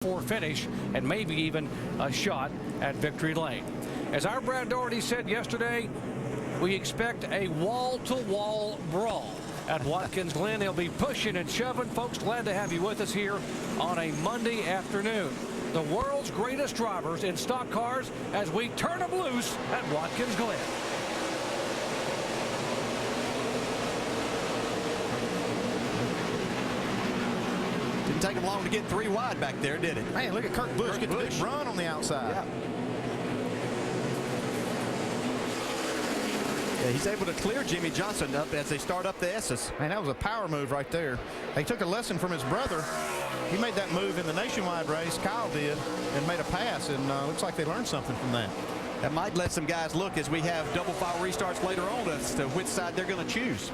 4 finish and maybe even a shot at victory lane. As our Brad Doherty said yesterday, we expect a wall-to-wall brawl at Watkins Glen. They'll be pushing and shoving. Folks, glad to have you with us here on a Monday afternoon. The world's greatest drivers in stock cars as we turn them loose at Watkins Glen. Didn't take him long to get 3 wide back there, did it? Man, look at Kurt Busch get the big run on the outside. Yeah, he's able to clear Jimmy Johnson up as they start up the S's. Man, that was a power move right there. He took a lesson from his brother. He made that move in the nationwide race, Kyle did, and made a pass, and looks like they learned something from that. That might let some guys look as we have double file restarts later on as to which side they're going to choose.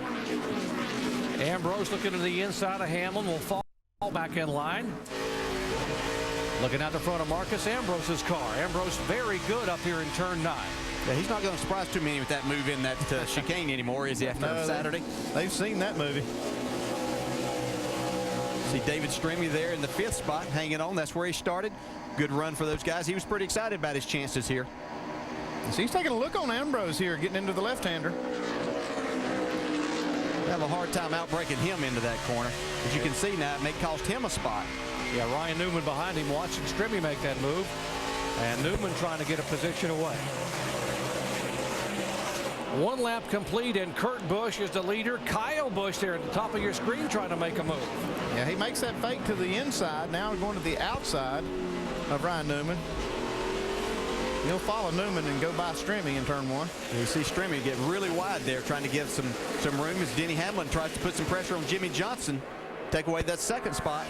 Ambrose looking to the inside of Hamlin, will fall back in line. Looking at the front of Marcus Ambrose's car. Ambrose very good up here in turn 9. Yeah, he's not going to surprise too many with that move in that chicane anymore, is he, after Saturday? They've seen that movie. See David Stremme there in the 5th spot, hanging on. That's where he started. Good run for those guys. He was pretty excited about his chances here. So he's taking a look on Ambrose here, getting into the left-hander. Have a hard time outbreaking him into that corner. As you can see now, it may cost him a spot. Yeah, Ryan Newman behind him watching Stremme make that move. And Newman trying to get a position away. 1 lap complete, and Kurt Busch is the leader. Kyle Busch there at the top of your screen trying to make a move. Yeah, he makes that fake to the inside. Now going to the outside of Ryan Newman. He'll follow Newman and go by Stremme in turn 1. You see Stremme get really wide there, trying to give some room as Denny Hamlin tries to put some pressure on Jimmy Johnson, take away that 2nd spot.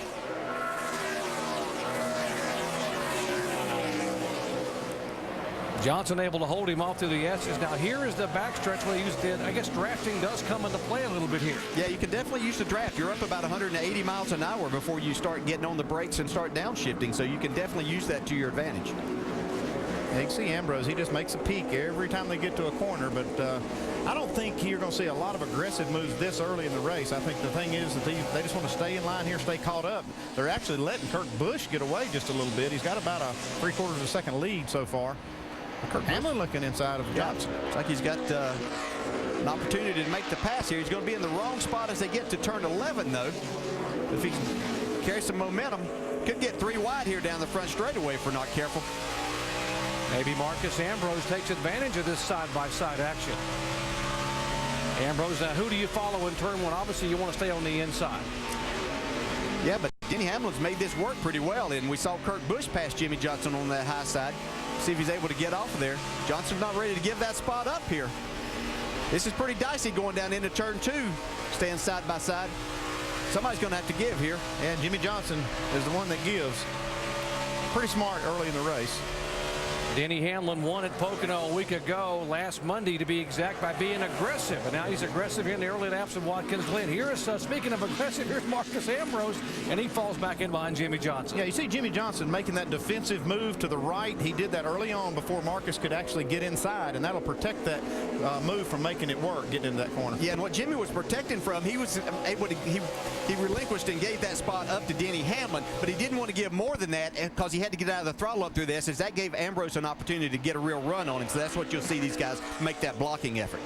Johnson able to hold him off through the S's. Now here is the backstretch where he used it. I guess drafting does come into play a little bit here. Yeah, you can definitely use the draft. You're up about 180 miles an hour before you start getting on the brakes and start downshifting, so you can definitely use that to your advantage. You can see Ambrose, he just makes a peek every time they get to a corner, but I don't think you're going to see a lot of aggressive moves this early in the race. I think the thing is that they just want to stay in line here, stay caught up. They're actually letting Kurt Busch get away just a little bit. He's got about a 3/4 of a second lead so far. Kurt Hamlin looking inside of Johnson. It's like he's got an opportunity to make the pass here. He's going to be in the wrong spot as they get to turn 11, though. If he carries some momentum, could get 3 wide here down the front straightaway if we're not careful. Maybe Marcus Ambrose takes advantage of this side-by-side action. Ambrose, now who do you follow in turn 1? Obviously, you want to stay on the inside. Yeah, but Denny Hamlin's made this work pretty well, and we saw Kurt Busch pass Jimmy Johnson on that high side. See if he's able to get off of there. Johnson's not ready to give that spot up here. This is pretty dicey going down into turn 2, staying side by side. Somebody's going to have to give here. And Jimmy Johnson is the one that gives. Pretty smart early in the race. Denny Hamlin won at Pocono a week ago, last Monday to be exact, by being aggressive. And now he's aggressive here in the early laps of Watkins Glen. Here is, speaking of aggressive, here's Marcus Ambrose, and he falls back in behind Jimmy Johnson. Yeah, you see Jimmy Johnson making that defensive move to the right. He did that early on before Marcus could actually get inside, and that'll protect that move from making it work, getting into that corner. Yeah, and what Jimmy was protecting from, he was able to, he relinquished and gave that spot up to Denny Hamlin, but he didn't want to give more than that because he had to get out of the throttle up through this, as that gave Ambrose an opportunity to get a real run on him. So that's what you'll see these guys make that blocking effort.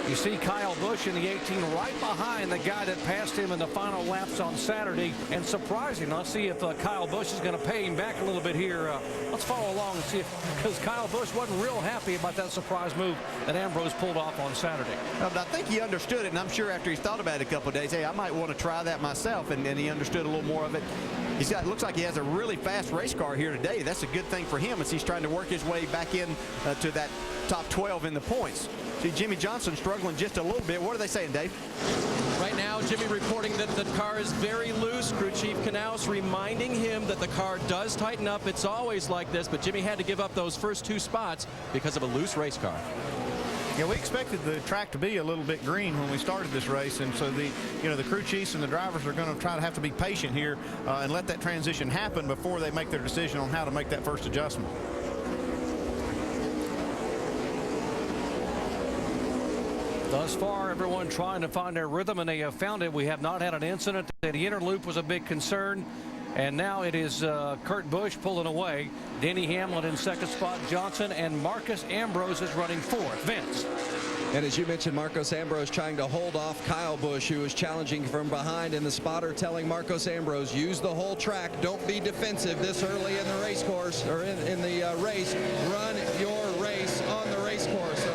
You see Kyle Busch in the 18 right behind the guy that passed him in the final laps on Saturday. And surprising, let's see if Kyle Busch is going to pay him back a little bit here. Let's follow along and see if, because Kyle Busch wasn't real happy about that surprise move that Ambrose pulled off on Saturday. But I think he understood it, and I'm sure after he's thought about it a couple of days, hey, I might want to try that myself, and he understood a little more of it. He's got, looks like he has a really fast race car here today. That's a good thing for him as he's trying to work his way back in to that top 12 in the points. See Jimmy Johnson struggling just a little bit. What are they saying, Dave? Right now, Jimmy reporting that the car is very loose. Crew Chief Knaus reminding him that the car does tighten up. It's always like this, but Jimmy had to give up those first 2 spots because of a loose race car. Yeah, we expected the track to be a little bit green when we started this race, and so the crew chiefs and the drivers are going to try to have to be patient here and let that transition happen before they make their decision on how to make that first adjustment. Thus far, everyone trying to find their rhythm, and they have found it. We have not had an incident. The inner loop was a big concern. And now it is Kurt Busch pulling away. Denny Hamlin in second spot. Johnson and Marcus Ambrose is running fourth. Vince. And as you mentioned, Marcos Ambrose trying to hold off Kyle Busch, who was challenging from behind, and the spotter telling Marcos Ambrose, use the whole track. Don't be defensive this early in the race course, or in the race. Run your race on the race course. So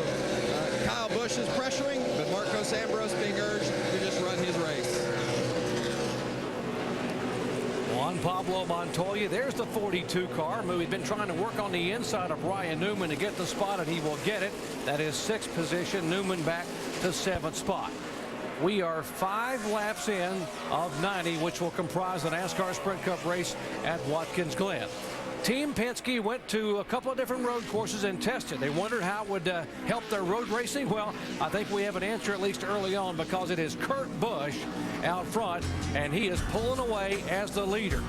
Kyle Busch is pressuring, but Marcos Ambrose being urged to just run his race. Juan Pablo Montoya, there's the 42 car. We've been trying to work on the inside of Ryan Newman to get the spot, and he will get it. That is sixth position. Newman back to seventh spot. We are 5 laps in of 90, which will comprise the NASCAR Sprint Cup race at Watkins Glen. Team Penske went to a couple of different road courses and tested. They wondered how it would help their road racing. Well, I think we have an answer at least early on, because it is Kurt Busch out front, and he is pulling away as the leader.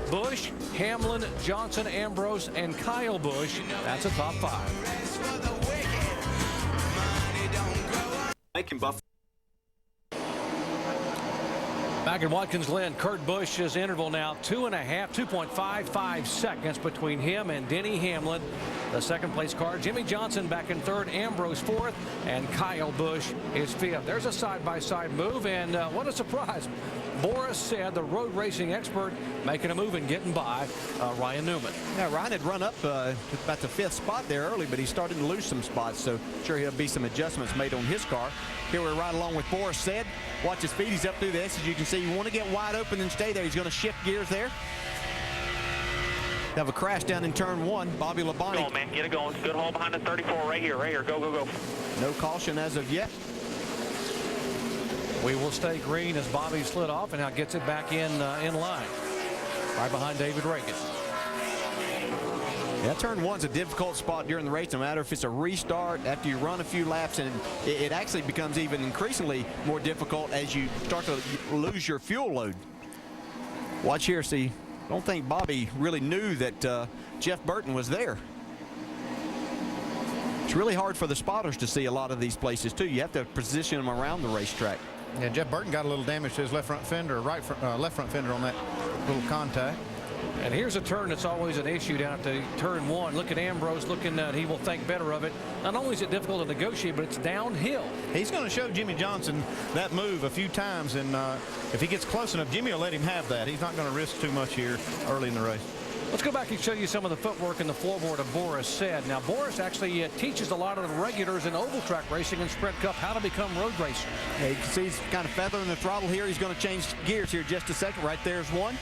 Busch, Hamlin, Johnson, Ambrose, and Kyle Busch. That's a top 5. Making Buff. Back in Watkins Glen, Kurt Busch's interval now 2.55 seconds between him and Denny Hamlin, the second place car. Jimmy Johnson back in third, Ambrose fourth, and Kyle Busch is fifth. There's a side-by-side move, and what a surprise. Boris said, the road racing expert, making a move and getting by Ryan Newman. Yeah, Ryan had run up about the fifth spot there early, but he's starting to lose some spots, so sure he'll be some adjustments made on his car. Here we're right along with Boris said. Watch his feet. He's up through this. As you can see, you want to get wide open and stay there. He's going to shift gears there. Have a crash down in turn 1. Bobby Labonte. Go on, man. Get it going. Good haul behind the 34 right here. Right here. Go, go, go. No caution as of yet. We will stay green as Bobby slid off and now gets it back in line. Right behind David Reagan. Yeah, turn 1's a difficult spot during the race, no matter if it's a restart, after you run a few laps, and it actually becomes even increasingly more difficult as you start to lose your fuel load. Watch here. See, I don't think Bobby really knew that Jeff Burton was there. It's really hard for the spotters to see a lot of these places, too. You have to position them around the racetrack. Yeah, Jeff Burton got a little damage to his left front fender, left front fender on that little contact. And here's a turn that's always an issue down at the turn 1. Look at Ambrose looking, he will think better of it. Not only is it difficult to negotiate, but it's downhill. He's going to show Jimmy Johnson that move a few times, and if he gets close enough, Jimmy will let him have that. He's not going to risk too much here early in the race. Let's go back and show you some of the footwork in the floorboard of Boris said. Now, Boris actually teaches a lot of the regulars in oval track racing and Sprint Cup how to become road racers. Yeah, you can see he's kind of feathering the throttle here. He's going to change gears here just a second. Right there's one.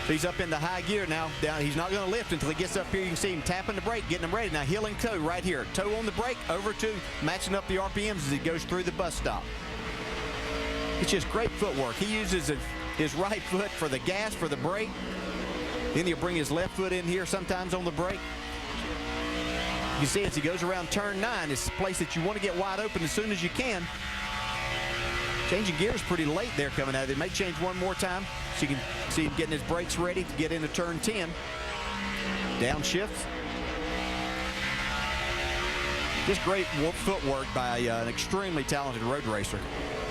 So he's up into high gear now. Down, he's not going to lift until he gets up here. You can see him tapping the brake, getting him ready. Now heel and toe right here. Toe on the brake, over to matching up the RPMs as he goes through the bus stop. It's just great footwork. He uses his right foot for the gas, for the brake. Then he'll bring his left foot in here sometimes on the brake. You can see as he goes around turn 9, it's a place that you want to get wide open as soon as you can. Changing gears pretty late there coming out. They may change one more time. So you can see him getting his brakes ready to get into turn 10. Downshift. Just great footwork by an extremely talented road racer.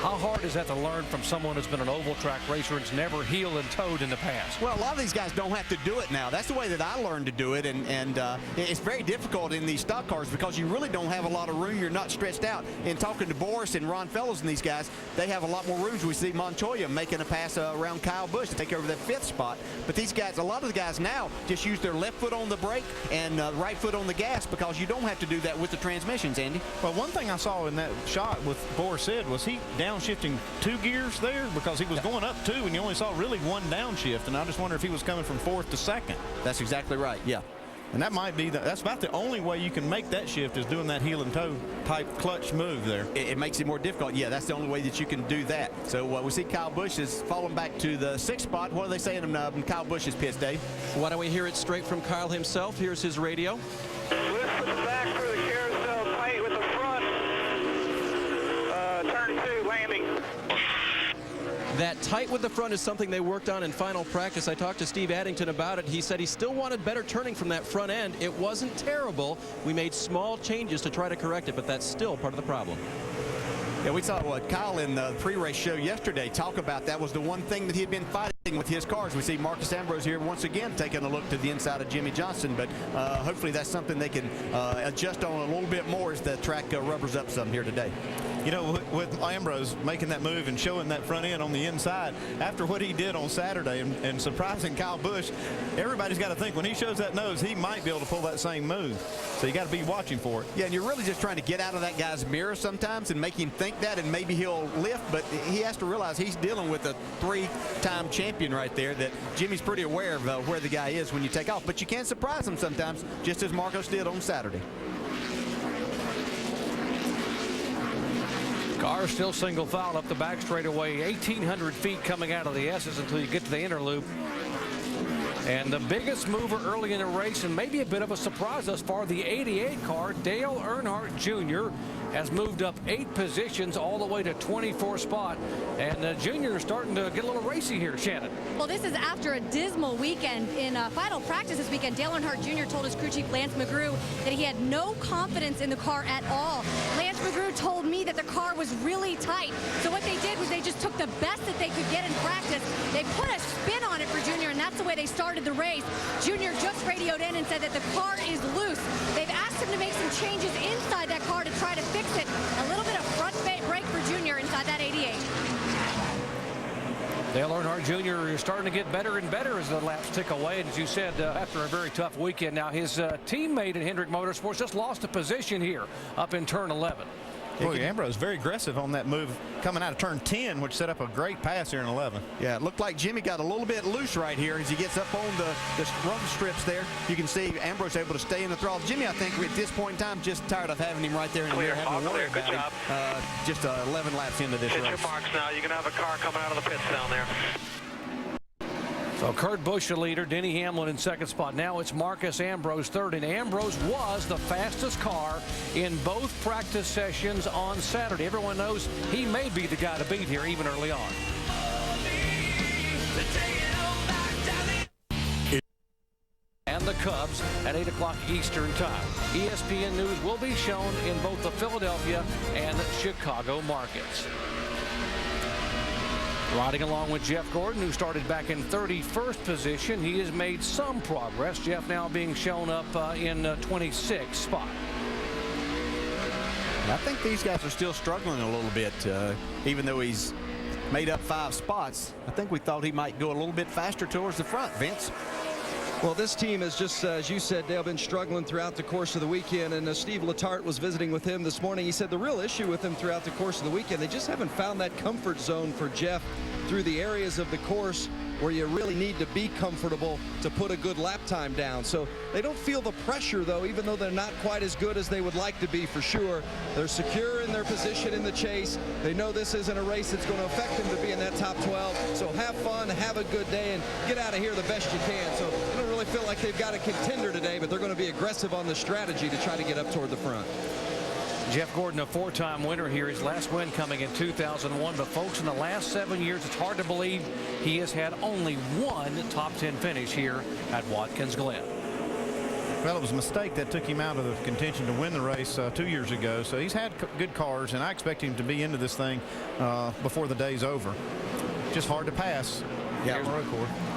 How hard is that to learn from someone who's been an oval track racer and's never heeled and towed in the past? Well, a lot of these guys don't have to do it now. That's the way that I learned to do it, and it's very difficult in these stock cars because you really don't have a lot of room. You're not stretched out. In talking to Boris and Ron Fellows and these guys, they have a lot more rooms. We see Montoya making a pass around Kyle Busch to take over that 5th spot. But these guys, a lot of the guys now just use their left foot on the brake and right foot on the gas because you don't have to do that with the transmissions, Andy. Well, one thing I saw in that shot with Boris said was he downshifting 2 gears there because he was going up 2 and you only saw really 1 downshift, and I just wonder if he was coming from 4th to 2nd. That's exactly right, yeah. And that might be that's about the only way you can make that shift is doing that heel and toe type clutch move there. It makes it more difficult. Yeah, that's the only way that you can do that. So we see Kyle Busch is falling back to the 6th spot. What are they saying in Kyle Busch's pits, Dave? Why don't we hear it straight from Kyle himself? Here's his radio. Lift the back for the carousel, tight with the front. Turn 2, landing. That tight with the front is something they worked on in final practice. I talked to Steve Addington about it. He said he still wanted better turning from that front end. It wasn't terrible. We made small changes to try to correct it, but that's still part of the problem. Yeah, we saw Kyle in the pre-race show yesterday talk about that was the one thing that he had been fighting. with his cars. We see Marcus Ambrose here once again taking a look to the inside of Jimmy Johnson, but hopefully that's something they can adjust on a little bit more as the track rubbers up some here today. You know, with Ambrose making that move and showing that front end on the inside, after what he did on Saturday and surprising Kyle Busch, everybody's got to think when he shows that nose, he might be able to pull that same move. So you got to be watching for it. Yeah, and you're really just trying to get out of that guy's mirror sometimes and make him think that, and maybe he'll lift, but he has to realize he's dealing with a three-time champion right there, that Jimmy's pretty aware of where the guy is when you take off. But you can surprise him sometimes, just as Marcos did on Saturday. Car still single file up the back straightaway, 1,800 feet coming out of the S's until you get to the inner loop. And the biggest mover early in the race, and maybe a bit of a surprise thus far, the 88 car, Dale Earnhardt Jr., has moved up 8 positions all the way to 24th spot. And Junior is starting to get a little racy here, Shannon. Well, this is after a dismal weekend. In final practice this weekend, Dale Earnhardt Jr. told his crew chief Lance McGrew that he had no confidence in the car at all. Lance McGrew told me that the car was really tight. So what they did was they just took the best that they could get in practice. They put a spin on it for Junior, and that's the way they started the race. Junior just radioed in and said that the car is loose. They've asked him to make some changes inside that car to try to fix it. A little bit of front brake for Junior inside that 88. Dale Earnhardt Jr. is starting to get better and better as the laps tick away. And as you said, after a very tough weekend, now his teammate at Hendrick Motorsports just lost a position here up in turn 11. Boy, Ambrose very aggressive on that move coming out of turn 10, which set up a great pass here in 11. Yeah, it looked like Jimmy got a little bit loose right here as he gets up on the run strips there. You can see Ambrose able to stay in the throttle. Jimmy, I think at this point in time, just tired of having him right there in the rear, having to worry about him. Just 11 laps into this race. Hit your marks now. You're going to have a car coming out of the pits down there. So Kurt Busch the leader, Denny Hamlin in second spot. Now it's Marcus Ambrose third, and Ambrose was the fastest car in both practice sessions on Saturday. Everyone knows he may be the guy to beat here even early on. And the Cubs at 8 o'clock Eastern time. ESPN News will be shown in both the Philadelphia and Chicago markets. Riding along with Jeff Gordon, who started back in 31st position. He has made some progress. Jeff now being shown up in 26th spot. I think these guys are still struggling a little bit, even though he's made up 5 spots. I think we thought he might go a little bit faster towards the front, Vince. Well, this team has just, as you said, they've been struggling throughout the course of the weekend, and Steve Letarte was visiting with him this morning. He said the real issue with him throughout the course of the weekend, they just haven't found that comfort zone for Jeff through the areas of the course where you really need to be comfortable to put a good lap time down. So they don't feel the pressure, though, even though they're not quite as good as they would like to be for sure. They're secure in their position in the chase. They know this isn't a race that's going to affect them to be in that top 12. So have fun, have a good day, and get out of here the best you can. So they don't really feel like they've got a contender today, but they're going to be aggressive on the strategy to try to get up toward the front. Jeff Gordon, a 4-time winner here. His last win coming in 2001. But folks, in the last 7 years, it's hard to believe he has had only one top 10 finish here at Watkins Glen. Well, it was a mistake that took him out of the contention to win the race 2 years ago. So he's had good cars, and I expect him to be into this thing before the day's over. Just hard to pass. Yeah,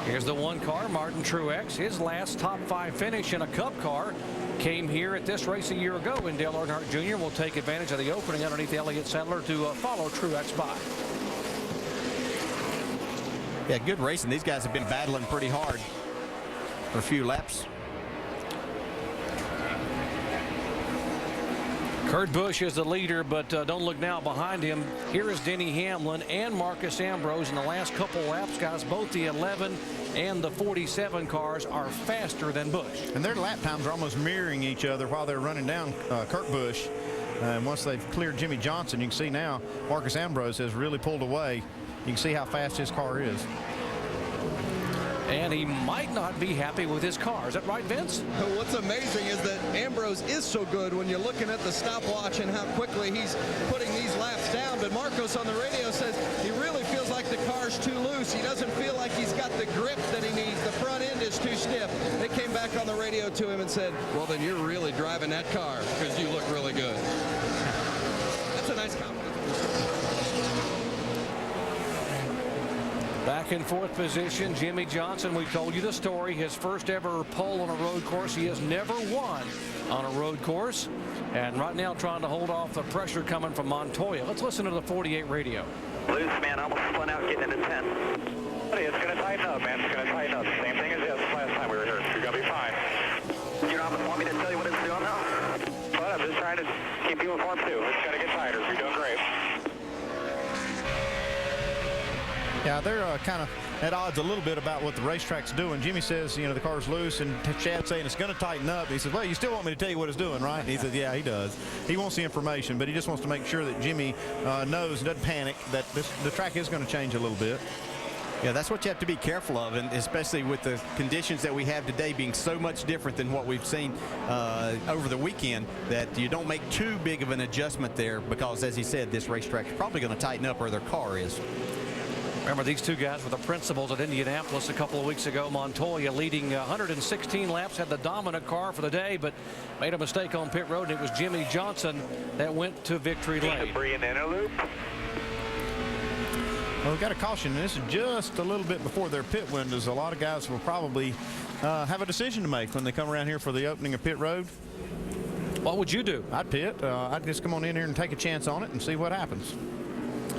here's the one car, Martin Truex. His last top 5 finish in a Cup car came here at this race a year ago, and Dale Earnhardt Jr. will take advantage of the opening underneath Elliott Sadler to follow Truex by. Yeah, good racing. These guys have been battling pretty hard for a few laps. Kurt Busch is the leader, but don't look now behind him. Here is Denny Hamlin and Marcus Ambrose in the last couple laps, guys. Both the 11 and the 47 cars are faster than Busch. And their lap times are almost mirroring each other while they're running down Kurt Busch. And once they've cleared Jimmy Johnson, you can see now Marcus Ambrose has really pulled away. You can see how fast his car is. And he might not be happy with his car. Is that right, Vince? What's amazing is that Ambrose is so good when you're looking at the stopwatch and how quickly he's putting these laps down. But Marcos on the radio says he really feels like the car's too loose. He doesn't feel like he's got the grip that he needs. The front end is too stiff. They came back on the radio to him and said, well, then you're really driving that car because you look really good. That's a nice compliment. Back in fourth position, Jimmy Johnson. We told you the story. His first ever pole on a road course. He has never won on a road course. And right now trying to hold off the pressure coming from Montoya. Let's listen to the 48 radio. Loose, man. Almost spun out getting into 10. Buddy, it's going to tighten up, man. It's going to tighten up. Same thing as this last time we were here. You're going to be fine. You don't want me to tell you what it's doing now? But I'm just trying to keep you informed, too. It's going to get tighter. You're doing great. Yeah, they're kind of at odds a little bit about what the racetrack's doing. Jimmy says, you know, the car's loose, and Chad's saying it's going to tighten up. He says, well, you still want me to tell you what it's doing, right? And he says, yeah, he does. He wants the information, but he just wants to make sure that Jimmy knows, doesn't panic, that the track is going to change a little bit. Yeah, that's what you have to be careful of, and especially with the conditions that we have today being so much different than what we've seen over the weekend, that you don't make too big of an adjustment there, because, as he said, this racetrack is probably going to tighten up where their car is. Remember, these two guys were the principals at Indianapolis a couple of weeks ago. Montoya leading 116 laps, had the dominant car for the day, but made a mistake on pit road, and it was Jimmy Johnson that went to victory lane. Debris in the inner loop. Well, we've got a caution, and this is just a little bit before their pit windows. A lot of guys will probably have a decision to make when they come around here for the opening of pit road. What would you do? I'd pit. I'd just come on in here and take a chance on it and see what happens.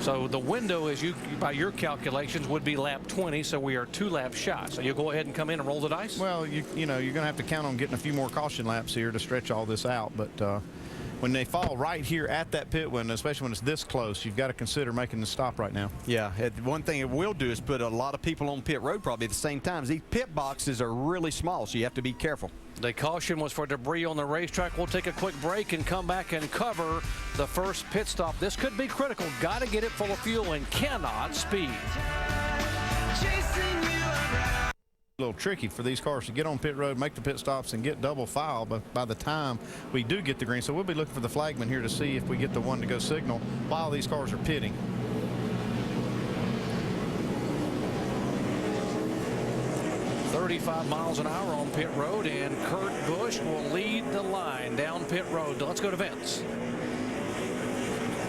So the window, as you, by your calculations, would be lap 20, so we are 2 laps shot. So you'll go ahead and come in and roll the dice? Well, you know, you're going to have to count on getting a few more caution laps here to stretch all this out. But when they fall right here at that pit window, especially when it's this close, you've got to consider making the stop right now. Yeah, one thing it will do is put a lot of people on pit road probably at the same time. These pit boxes are really small, so you have to be careful. The caution was for debris on the racetrack. We'll take a quick break and come back and cover the first pit stop. This could be critical. Got to get it full of fuel and cannot speed. A little tricky for these cars to get on pit road, make the pit stops, and get double file. But by the time we do get the green, so we'll be looking for the flagman here to see if we get the one to go signal while these cars are pitting. .35 miles an hour on pit road, and Kurt Busch will lead the line down pit road. Let's go to Vince.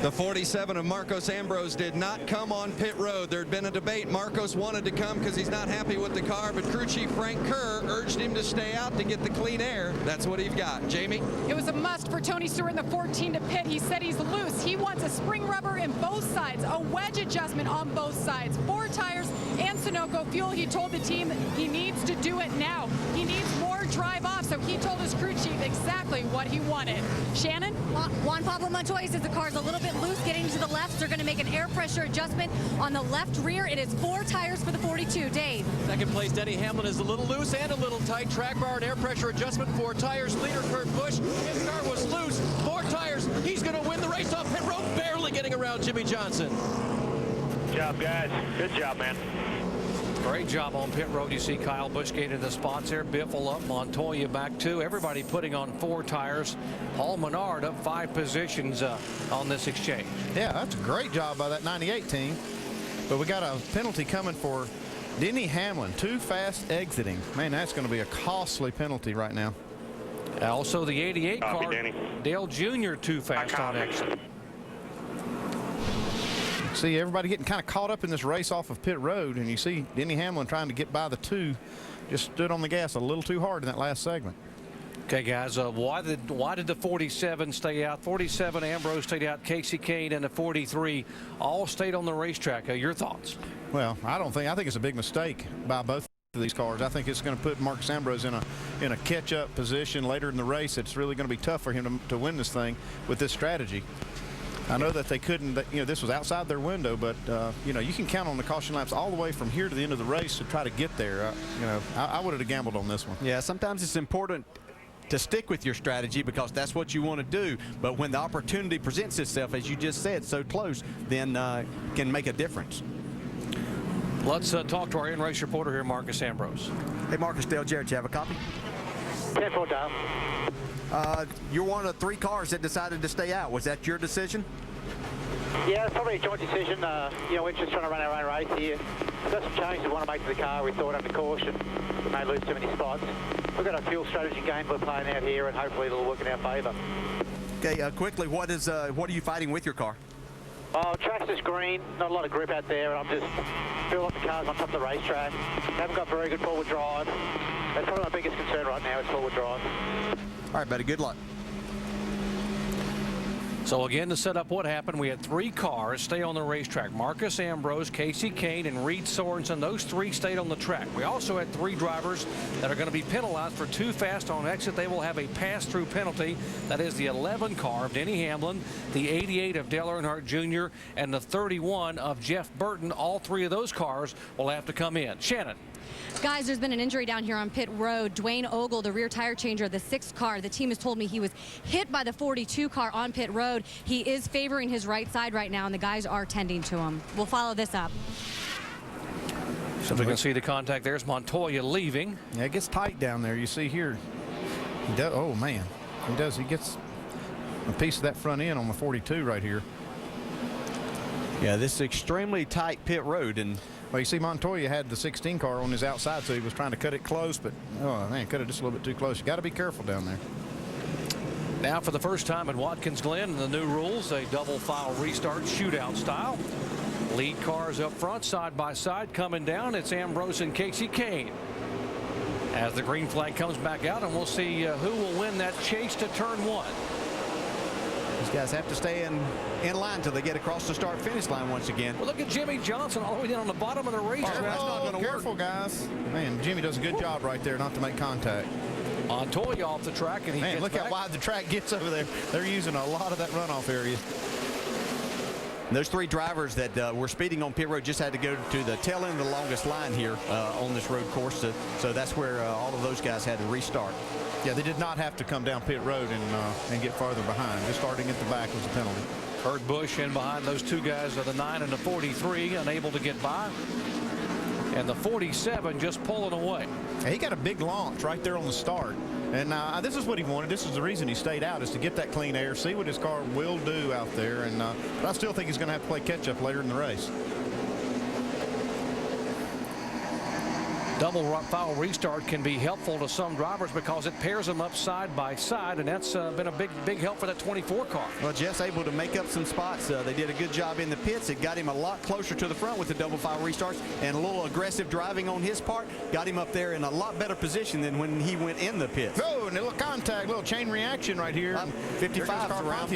The 47 of Marcos Ambrose did not come on pit road. There had been a debate. Marcos wanted to come because he's not happy with the car, but crew chief Frank Kerr urged him to stay out to get the clean air. That's what he's got. Jamie? It was a must for Tony Stewart in the 14 to pit. He said he's loose. He wants a spring rubber in both sides, a wedge adjustment on both sides, 4 tires and Sunoco fuel. He told the team that he needs to do it now. He needs more drive off, so he told his crew chief exactly what he wanted. Shannon? Juan Pablo Montoya says the car's a little bit loose getting to the left. They're going to make an air pressure adjustment on the left rear. It is 4 tires for the 42. Dave. Second place, Denny Hamlin is a little loose and a little tight. Track bar and air pressure adjustment, 4 tires. Leader Kurt Busch, his car was loose, 4 tires. He's going to win the race off pit road, barely getting around Jimmy Johnson. Good job, guys. Good job, man. Great job on pit road. You see Kyle Busch gaining the spots there. Biffle up, Montoya back 2. Everybody putting on 4 tires. Paul Menard up 5 positions on this exchange. Yeah, that's a great job by that 98 team. But we got a penalty coming for Denny Hamlin. Too fast exiting. Man, that's going to be a costly penalty right now. Also the 88 Copy, car, Danny. Dale Jr. too fast on exit. See everybody getting kind of caught up in this race off of pit road, and you see Denny Hamlin trying to get by the 2, just stood on the gas a little too hard in that last segment. Okay, guys, why did the 47 stay out? 47 Ambrose stayed out. Casey Kane and the 43 all stayed on the racetrack. Your thoughts? Well, I think it's a big mistake by both of these cars. I think it's going to put Marcos Ambrose in a catch-up position later in the race. It's really going to be tough for him to win this thing with this strategy. I know that they couldn't, this was outside their window, but, you can count on the caution laps all the way from here to the end of the race to try to get there. I would have gambled on this one. Yeah, sometimes it's important to stick with your strategy because that's what you want to do. But when the opportunity presents itself, as you just said, so close, then can make a difference. Let's talk to our in-race reporter here, Marcos Ambrose. Hey, Marcus, Dale Jarrett, you have a copy? 10-4 down. You're one of the 3 cars that decided to stay out. Was that your decision? Yeah, it's probably a joint decision. We're just trying to run our own race here. We've got some changes we want to make to the car. We thought under caution we may lose too many spots. We've got a fuel strategy game we're playing out here, and hopefully it'll work in our favour. Okay, quickly, what are you fighting with your car? Oh, track's just green. Not a lot of grip out there, and I'm just feel like the car's on top of the racetrack. They haven't got very good forward drive. That's probably my biggest concern right now is forward drive. All right, buddy, good luck. So again, to set up what happened, we had 3 cars stay on the racetrack. Marcus Ambrose, Casey Kane, and Reed Sorensen. Those 3 stayed on the track. We also had 3 drivers that are going to be penalized for too fast on exit. They will have a pass-through penalty. That is the 11 car of Denny Hamlin, the 88 of Dale Earnhardt Jr., and the 31 of Jeff Burton. All 3 of those cars will have to come in. Shannon. Guys, there's been an injury down here on pit road. Dwayne Ogle, the rear tire changer of the 6th car, the team has told me he was hit by the 42 car on pit road. He is favoring his right side right now, and the guys are tending to him. We'll follow this up. So we can see the contact. There's Montoya leaving. Yeah, it gets tight down there. You see here. He does. Oh, man. He does. He gets a piece of that front end on the 42 right here. Yeah, this is extremely tight pit road. And well, you see Montoya had the 16 car on his outside, so he was trying to cut it close, but oh man, cut it just a little bit too close. You got to be careful down there. Now for the first time at Watkins Glen, the new rules, a double file restart shootout style. Lead cars up front, side by side, coming down. It's Ambrose and Casey Kane. As the green flag comes back out, and we'll see who will win that chase to turn 1. these guys have to stay in line until they get across the start-finish line once again. Well, look at Jimmy Johnson all the way down on the bottom of the racetrack. That's not going to work. Careful, guys. Man, Jimmy does a good job right there not to make contact. Montoya off the track, and he Man, gets look back. how wide the track gets over there. They're using a lot of that runoff area. Those 3 drivers that were speeding on pit road just had to go to the tail end of the longest line here on this road course. So that's where all of those guys had to restart. Yeah, they did not have to come down pit road and get farther behind. Just starting at the back was a penalty. Kurt Busch in behind those 2 guys of the 9 and the 43, unable to get by. And the 47 just pulling away. He got a big launch right there on the start. And this is what he wanted. This is the reason he stayed out, is to get that clean air, see what his car will do out there. And but I still think he's going to have to play catch-up later in the race. Double foul restart can be helpful to some drivers because it pairs them up side by side, and that's been a big help for that 24 car. Well, Jeff's able to make up some spots. They did a good job in the pits. It got him a lot closer to the front with the double file restarts, and a little aggressive driving on his part got him up there in a lot better position than when he went in the pits. Oh, and a little contact, little chain reaction right here. 55 around.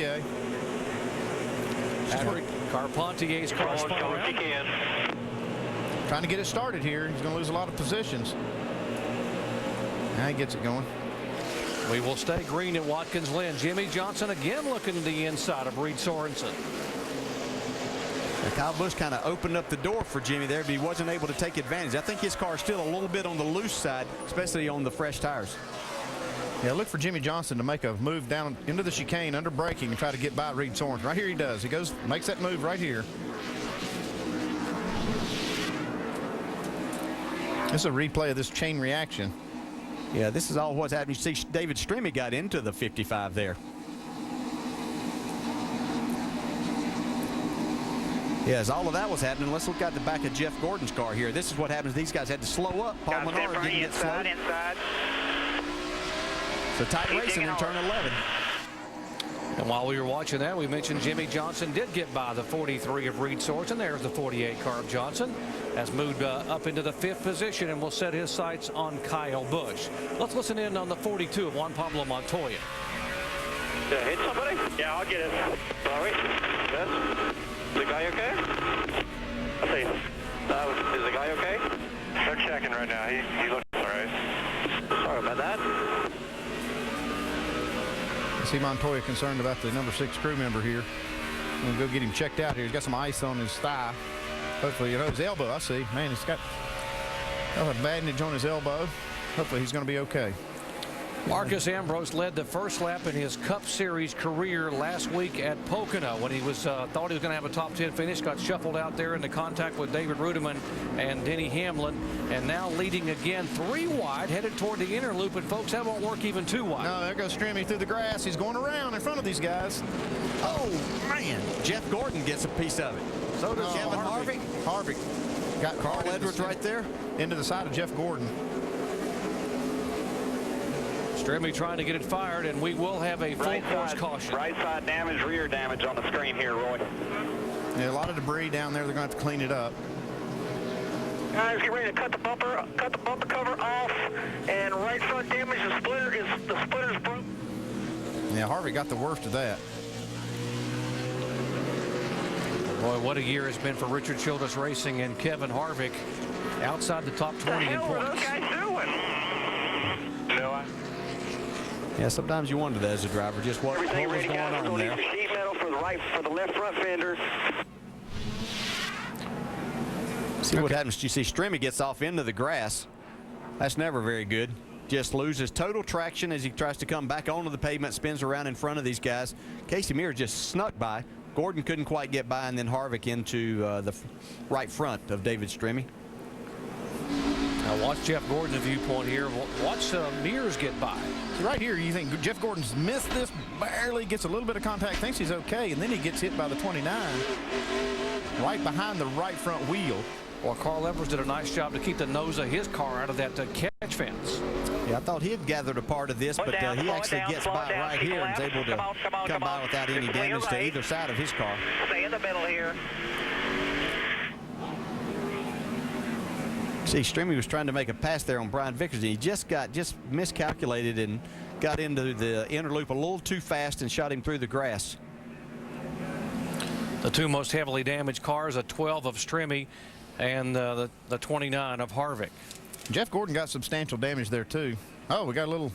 Patrick Carpentier's car spun around. Trying to get it started here. He's going to lose a lot of positions. Now he gets it going. We will stay green at Watkins Glen. Jimmy Johnson again looking to the inside of Reed Sorensen. Kyle Busch kind of opened up the door for Jimmy there, but he wasn't able to take advantage. I think his car is still a little bit on the loose side, especially on the fresh tires. Yeah, look for Jimmy Johnson to make a move down into the chicane under braking and try to get by Reed Sorensen. Right here he does. He goes, makes that move right here. This is a replay of this chain reaction. Yeah, this is all what's happening. You see David Stremme got into the 55 there. Yeah, as all of that was happening, let's look at the back of Jeff Gordon's car here. This is what happens. These guys had to slow up. Paul Menard didn't get slow. Inside. So tight racing in turn 11. And while we were watching that, we mentioned Jimmy Johnson did get by the 43 of Reed Sorensen. There's the 48 car of Johnson. Has moved up into the 5th position and will set his sights on Kyle Busch. Let's listen in on the 42 of Juan Pablo Montoya. Did I hit somebody? Yeah, I'll get it. Sorry. Yes. Is the guy okay? I'll see. Is the guy okay? They're checking right now. He looks all right. Sorry about that. I see Montoya concerned about the number 6 crew member here. I'm going to go get him checked out here. He's got some ice on his thigh. Hopefully, his elbow, I see. Man, he's got a bandage on his elbow. Hopefully, he's going to be okay. Marcus Ambrose led the first lap in his Cup Series career last week at Pocono when he was thought he was going to have a top 10 finish. Got shuffled out there into contact with David Rudiman and Denny Hamlin, and now leading again 3 wide, headed toward the inner loop. And folks, that won't work even 2 wide. No, there goes Stremme through the grass. He's going around in front of these guys. Oh man, Jeff Gordon gets a piece of it. So does Kevin Harvick. Harvick got Carl Edwards right there into the side of Jeff Gordon. Stremme trying to get it fired, and we will have a full course caution. Right side damage, rear damage on the screen here, Roy. Yeah, a lot of debris down there. They're going to have to clean it up. Guys, get ready to cut the bumper cover off, and right front damage. The splitter's broke. Yeah, Harvick got the worst of that. Boy, what a year it's been for Richard Childress Racing and Kevin Harvick outside the top 20 in What are those points. guys doing? Yeah, sometimes you wonder that as a driver, just what was Everything going ready, guys. We're on going to there. need sheet metal for the left front fender. See what happens. You see Strimmy gets off into the grass. That's never very good. Just loses total traction as he tries to come back onto the pavement, spins around in front of these guys. Casey Mears just snuck by. Gordon couldn't quite get by, and then Harvick into the right front of David Strimmy. Now watch Jeff Gordon's viewpoint here. Watch Mears get by. Right here, you think Jeff Gordon's missed this, barely gets a little bit of contact, thinks he's okay, and then he gets hit by the 29 right behind the right front wheel. Well, Carl Evers did a nice job to keep the nose of his car out of that catch fence. Yeah, I thought he had gathered a part of this, but he actually gets by right here and is able to come by without any damage to either side of his car. Stay in the middle here. See, Strimmy was trying to make a pass there on Brian Vickers, and he just miscalculated and got into the inner loop a little too fast and shot him through the grass. The two most heavily damaged cars, a 12 of Strimmy and the 29 of Harvick. Jeff Gordon got substantial damage there too. Oh, we got a little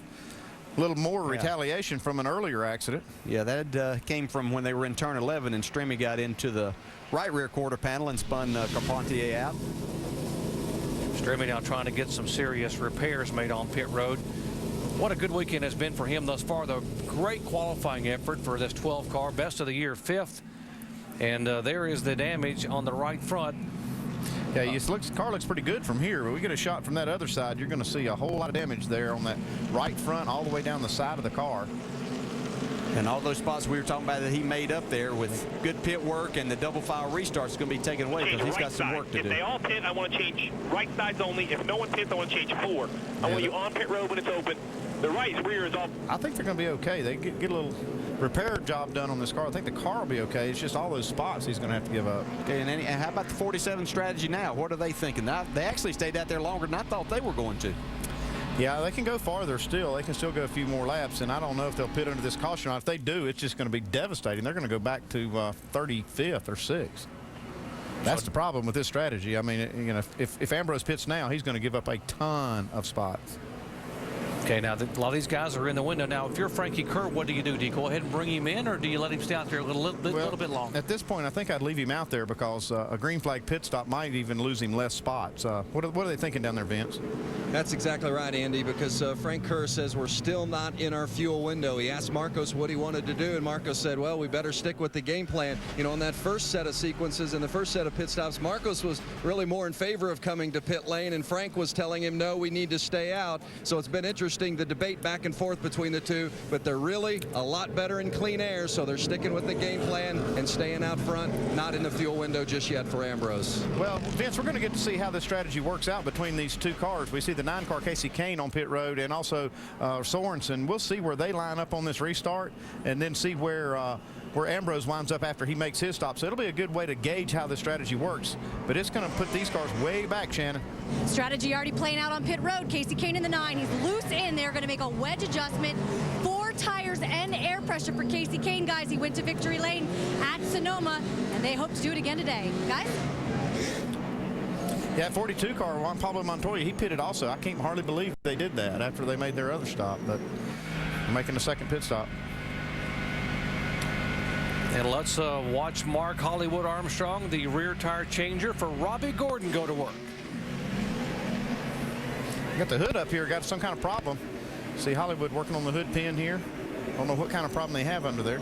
more retaliation from an earlier accident. Yeah, that came from when they were in turn 11 and Strimmy got into the right rear quarter panel and spun Carpentier out. Strimmy now trying to get some serious repairs made on pit road. What a good weekend has been for him thus far. The great qualifying effort for this 12 car, best of the year, 5th. And there is the damage on the right front. Yeah, car looks pretty good from here, but we get a shot from that other side. You're going to see a whole lot of damage there on that right front all the way down the side of the car. And all those spots we were talking about that he made up there with good pit work and the double file restart is going to be taken away because he's got some work to do. If they all pit, I want to change right sides only. If no one pits, I want to change 4. I want you on pit road when it's open. The right rear is all. I think they're going to be okay. They get a little repair job done on this car. I think the car will be okay. It's just all those spots he's going to have to give up. Okay, and how about the 47 strategy now? What are they thinking? They actually stayed out there longer than I thought they were going to. Yeah, they can go farther still. They can still go a few more laps, and I don't know if they'll pit under this caution. If they do, it's just going to be devastating. They're going to go back to 35th or 6th. That's the problem with this strategy. I mean, you know, if Ambrose pits now, he's going to give up a ton of spots. Okay, now a lot of these guys are in the window. Now, if you're Frankie Kerr, what do you do? Do you go ahead and bring him in, or do you let him stay out there a little bit longer? At this point, I think I'd leave him out there because a green flag pit stop might even lose him less spots. What are they thinking down there, Vince? That's exactly right, Andy, because Frank Kerr says we're still not in our fuel window. He asked Marcos what he wanted to do, and Marcos said, well, we better stick with the game plan. You know, in that first set of sequences and the first set of pit stops, Marcos was really more in favor of coming to pit lane, and Frank was telling him, no, we need to stay out. So it's been interesting, the debate back and forth between the two, but they're really a lot better in clean air, so they're sticking with the game plan and staying out front, not in the fuel window just yet for Ambrose. Well, Vince, we're going to get to see how this strategy works out between these two cars. We see the 9-car Casey Kane on pit road and also Sorensen. We'll see where they line up on this restart and then see where Ambrose winds up after he makes his stop. So it'll be a good way to gauge how this strategy works, but it's going to put these cars way back, Shannon. Strategy already playing out on pit road. Casey Kane in the 9. He's loose in there, going to make a wedge adjustment. 4 tires and air pressure for Casey Kane, guys. He went to victory lane at Sonoma, and they hope to do it again today. Guys? Yeah, 42 car, Juan Pablo Montoya, he pitted also. I can't hardly believe they did that after they made their other stop, but they're making a second pit stop. And let's watch Mark Hollywood Armstrong, the rear tire changer for Robbie Gordon, go to work. Got the hood up here, got some kind of problem. See Hollywood working on the hood pin here. Don't know what kind of problem they have under there.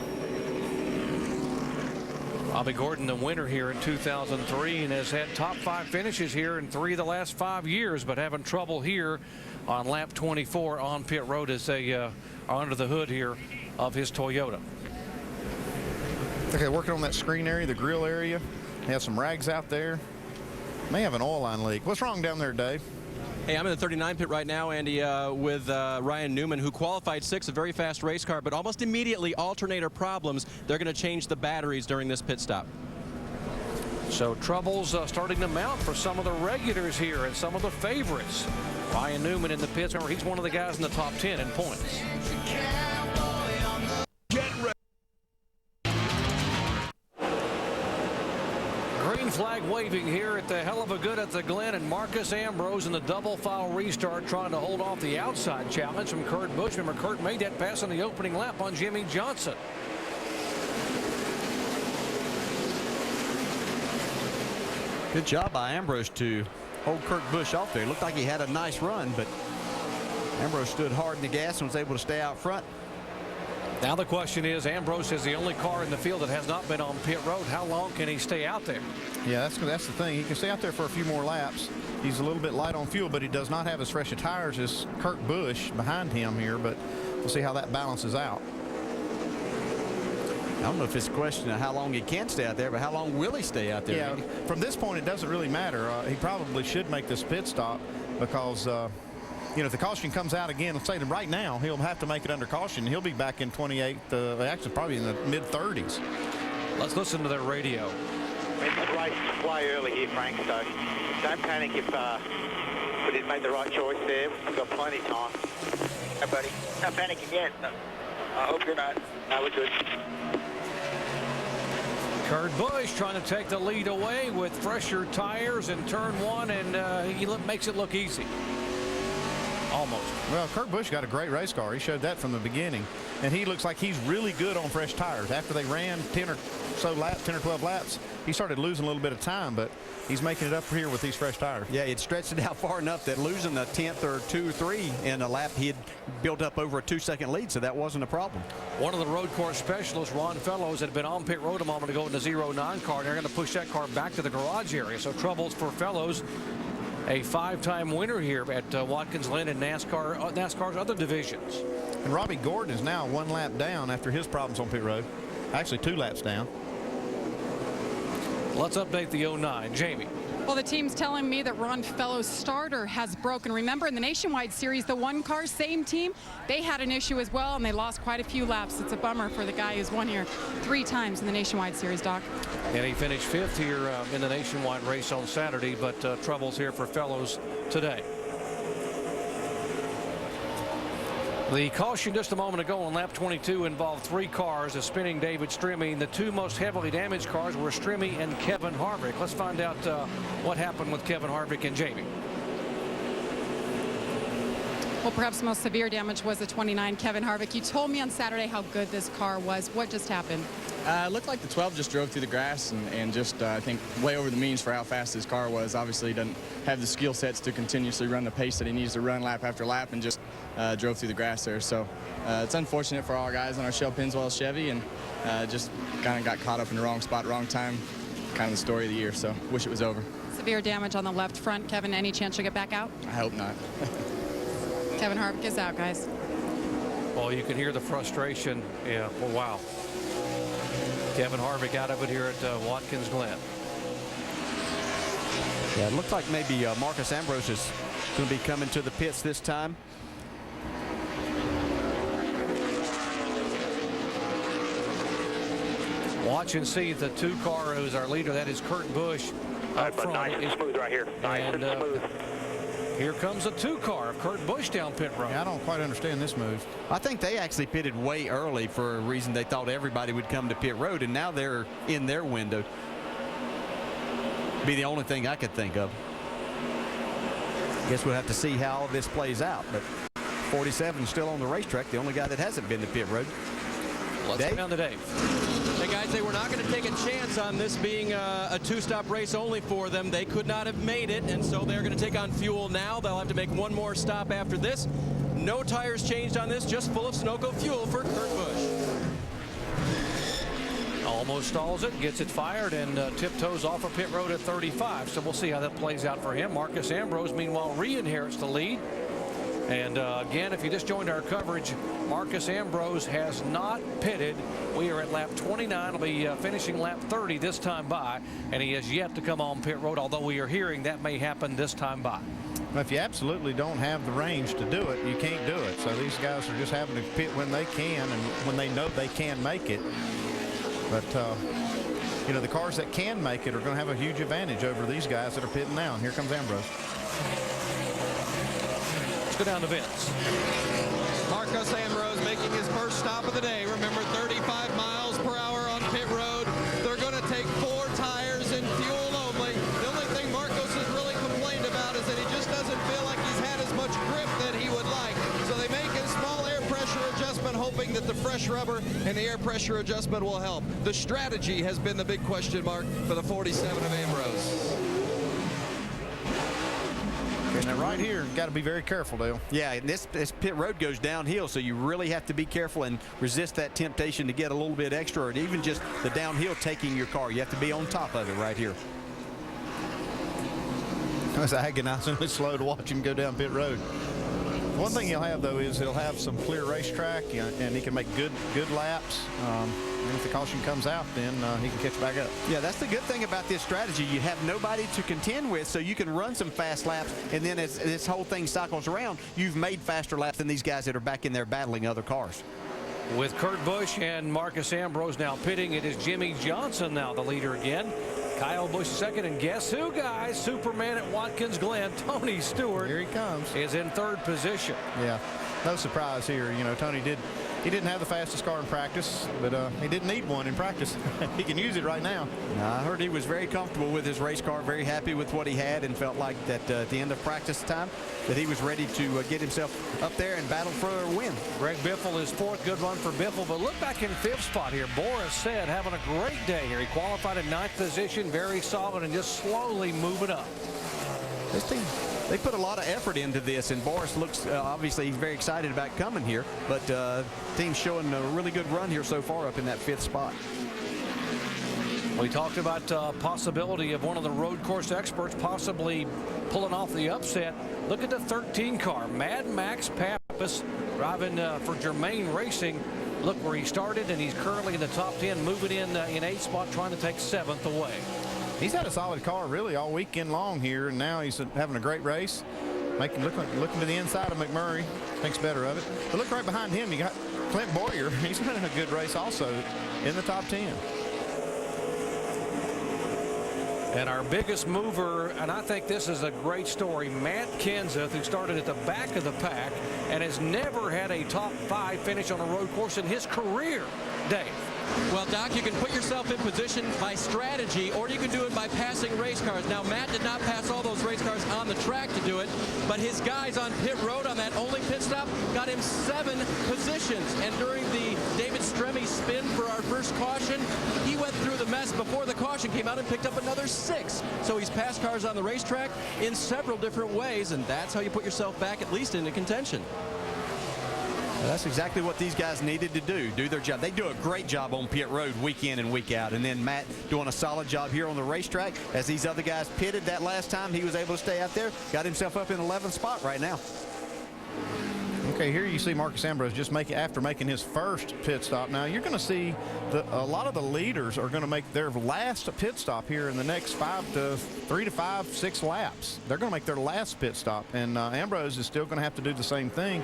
Robbie Gordon, the winner here in 2003, and has had top 5 finishes here in 3 of the last 5 years, but having trouble here on lap 24 on pit road as they are under the hood here of his Toyota. Okay, working on that screen area, the grill area. They have some rags out there. May have an oil line leak. What's wrong down there, Dave? Hey, I'm in the 39 pit right now, Andy, with Ryan Newman, who qualified 6th, a very fast race car, but almost immediately alternator problems. They're going to change the batteries during this pit stop. So troubles starting to mount for some of the regulars here and some of the favorites. Ryan Newman in the pits. Remember, he's one of the guys in the top 10 in points. Green flag waving here at the Heluva Good at the Glen, and Marcus Ambrose in the double file restart trying to hold off the outside challenge from Kurt Busch. Remember, Kurt made that pass on the opening lap on Jimmy Johnson. Good job by Ambrose to hold Kurt Busch off there. It looked like he had a nice run, but Ambrose stood hard in the gas and was able to stay out front. Now the question is, Ambrose is the only car in the field that has not been on pit road. How long can he stay out there? Yeah, that's the thing. He can stay out there for a few more laps. He's a little bit light on fuel, but he does not have as fresh of tires as Kurt Busch behind him here, but we'll see how that balances out. I don't know if it's a question of how long he can stay out there, but how long will he stay out there? Yeah, from this point, it doesn't really matter. He probably should make this pit stop because, you know, if the caution comes out again, let's say right now, he'll have to make it under caution. He'll be back in 28th, actually probably in the mid-30s. Let's listen to their radio. It's raced way early here, Frank, so don't panic if we didn't make the right choice there. We've got plenty of time. Hey, buddy. Not panicking yet. I hope you're not. No, we're good. Kurt Busch trying to take the lead away with fresher tires in turn one, and he makes it look easy. Almost. Well, Kurt Busch got a great race car. He showed that from the beginning, and he looks like he's really good on fresh tires. After they ran 10 or 12 laps, he started losing a little bit of time, but he's making it up here with these fresh tires. Yeah, it stretched it out far enough that losing a 10th or 2 or 3 in a lap, he had built up over a 2-second lead, so that wasn't a problem. One of the road course specialists, Ron Fellows, had been on pit road a moment ago in the 09 car, and they're going to push that car back to the garage area. So troubles for Fellows, a 5-time winner here at Watkins Glen and NASCAR's other divisions. And Robbie Gordon is now 1 lap down after his problems on pit road. Actually 2 laps down. Let's update the 09. Jamie. Well, the team's telling me that Ron Fellows' starter has broken. Remember, in the Nationwide Series, the 1 car, same team, they had an issue as well, and they lost quite a few laps. It's a bummer for the guy who's won here 3 times in the Nationwide Series, Doc. And he finished 5th here in the Nationwide race on Saturday, but troubles here for Fellows today. The caution just a moment ago on lap 22 involved 3 cars, a spinning David Strimmy, and the 2 most heavily damaged cars were Strimmy and Kevin Harvick. Let's find out what happened with Kevin Harvick and Jamie. Well, perhaps the most severe damage was the 29 Kevin Harvick. You told me on Saturday how good this car was. What just happened? It looked like the 12 just drove through the grass and just, I think, way over the means for how fast his car was. Obviously, he doesn't have the skill sets to continuously run the pace that he needs to run lap after lap, and just drove through the grass there. So it's unfortunate for all our guys on our Shell Pennzoil Chevy, and just kind of got caught up in the wrong spot, wrong time. Kind of the story of the year, so wish it was over. Severe damage on the left front. Kevin, any chance you'll get back out? I hope not. Kevin Harvick is out, guys. Well, you can hear the frustration. Yeah, well, wow. Kevin Harvick out of it here at Watkins Glen. Yeah, it looked like maybe Marcus Ambrose is going to be coming to the pits this time. Watch and see the 2 car who's our leader. That is Kurt Busch up front. Nice and smooth right here. Nice and smooth. Here comes a 2 car of Kurt Busch down pit road. Yeah, I don't quite understand this move. I think they actually pitted way early for a reason. They thought everybody would come to pit road, and now they're in their window. Be the only thing I could think of. Guess we'll have to see how all this plays out. But 47 is still on the racetrack, the only guy that hasn't been to pit road. Let's go down to Dave. Hey guys, they were not going to take a chance on this being a 2-stop race only for them. They could not have made it, and so they're going to take on fuel now. They'll have to make 1 more stop after this. No tires changed on this, just full of Sunoco fuel for Kurt Busch. Almost stalls it, gets it fired, and tiptoes off of pit road at 35. So we'll see how that plays out for him. Marcus Ambrose, meanwhile, re-inherits the lead. And again, if you just joined our coverage, Marcus Ambrose has not pitted. We are at lap 29. He'll be finishing lap 30 this time by, and he has yet to come on pit road, although we are hearing that may happen this time by. Well, if you absolutely don't have the range to do it, you can't do it. So these guys are just having to pit when they can and when they know they can make it. But you know, the cars that can make it are going to have a huge advantage over these guys that are pitting now. And here comes Ambrose. Let's go down to Vince. Marcos Ambrose making his first stop of the day. Remember, 35 miles per hour on pit road. They're going to take 4 tires and fuel only. The only thing Marcos has really complained about is that he just doesn't feel like he's had as much grip that he would like. So they make a small air pressure adjustment, hoping that the fresh rubber and the air pressure adjustment will help. The strategy has been the big question mark for the 47 of Ambrose. Now right here, got to be very careful, Dale. Yeah, and this pit road goes downhill, so you really have to be careful and resist that temptation to get a little bit extra, or even just the downhill taking your car. You have to be on top of it right here. It's agonizingly slow to watch him go down pit road. One thing he'll have, though, is he'll have some clear racetrack, and he can make good laps. And if the caution comes out, then he can catch back up. Yeah, that's the good thing about this strategy. You have nobody to contend with, so you can run some fast laps, and then as this whole thing cycles around, you've made faster laps than these guys that are back in there battling other cars. With Kurt Busch and Marcus Ambrose now pitting, it is Jimmy Johnson now the leader again. Kyle Busch second, and guess who, guys? Superman at Watkins Glen, Tony Stewart. Here he comes. Is in third position. Yeah, no surprise here. You know, Tony didn't have the fastest car in practice, but he didn't need one in practice. He can use it right now. I heard he was very comfortable with his race car, very happy with what he had, and felt like that at the end of practice time that he was ready to get himself up there and battle for a win. Greg Biffle is fourth. Good run for Biffle, but look back in fifth spot here. Boris Said having a great day here. He qualified in ninth position, very solid, and just slowly moving up. This team, they put a lot of effort into this, and Boris looks, obviously he's very excited about coming here, but team's showing a really good run here so far up in that fifth spot. We talked about possibility of one of the road course experts possibly pulling off the upset. Look at the 13 car, Mad Max Pappas, driving for Germain Racing. Look where he started, and he's currently in the top 10, moving in 8th spot, trying to take 7th away. He's had a solid car really all weekend long here, and now he's having a great race. Looking to the inside of McMurray, thinks better of it. But look right behind him, you got Clint Boyer. He's running a good race also in the top 10. And our biggest mover, and I think this is a great story, Matt Kenseth, who started at the back of the pack and has never had a top 5 finish on a road course in his career. Dave. Well, Doc, you can put yourself in position by strategy, or you can do it by passing race cars. Now, Matt did not pass all those race cars on the track to do it, but his guys on pit road on that only pit stop got him 7 positions. And during the David Stremme spin for our first caution, he went through the mess before the caution came out and picked up another 6. So he's passed cars on the racetrack in several different ways, and that's how you put yourself back at least into contention. Well, that's exactly what these guys needed to do their job. They do a great job on pit road week in and week out. And then Matt doing a solid job here on the racetrack. As these other guys pitted that last time, he was able to stay out there, got himself up in 11th spot right now. Okay, here you see Marcus Ambrose just after making his first pit stop. Now you're going to see a lot of the leaders are going to make their last pit stop here in the next 3 to 5, 6 laps. They're going to make their last pit stop, and Ambrose is still going to have to do the same thing.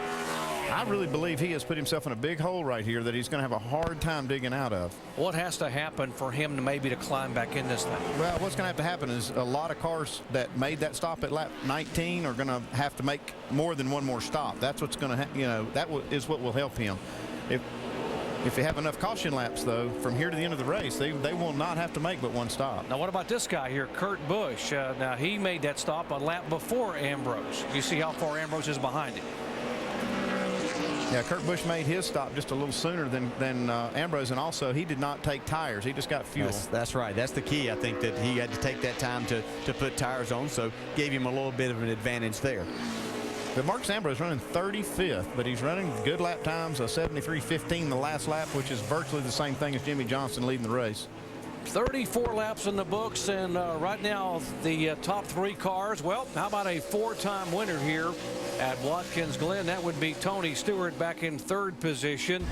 I really believe he has put himself in a big hole right here that he's going to have a hard time digging out of. What has to happen for him to maybe to climb back in this thing? Well, what's going to have to happen is a lot of cars that made that stop at lap 19 are going to have to make more than one more stop. That's what's going to is what will help him. If they have enough caution laps, though, from here to the end of the race, they will not have to make but one stop. Now, what about this guy here, Kurt Busch? Now, he made that stop a lap before Ambrose. You see how far Ambrose is behind him. Yeah, Kurt Busch made his stop just a little sooner than Ambrose, and also he did not take tires. He just got fuel. That's right. That's the key. I think that he had to take that time to put tires on, so gave him a little bit of an advantage there. But Marcus Ambrose running 35th, but he's running good lap times, a 73.15 the last lap, which is virtually the same thing as Jimmy Johnson leading the race. 34 laps in the books, and right now the top 3 cars. Well, how about a 4-time winner here at Watkins Glen? That would be Tony Stewart back in 3rd position.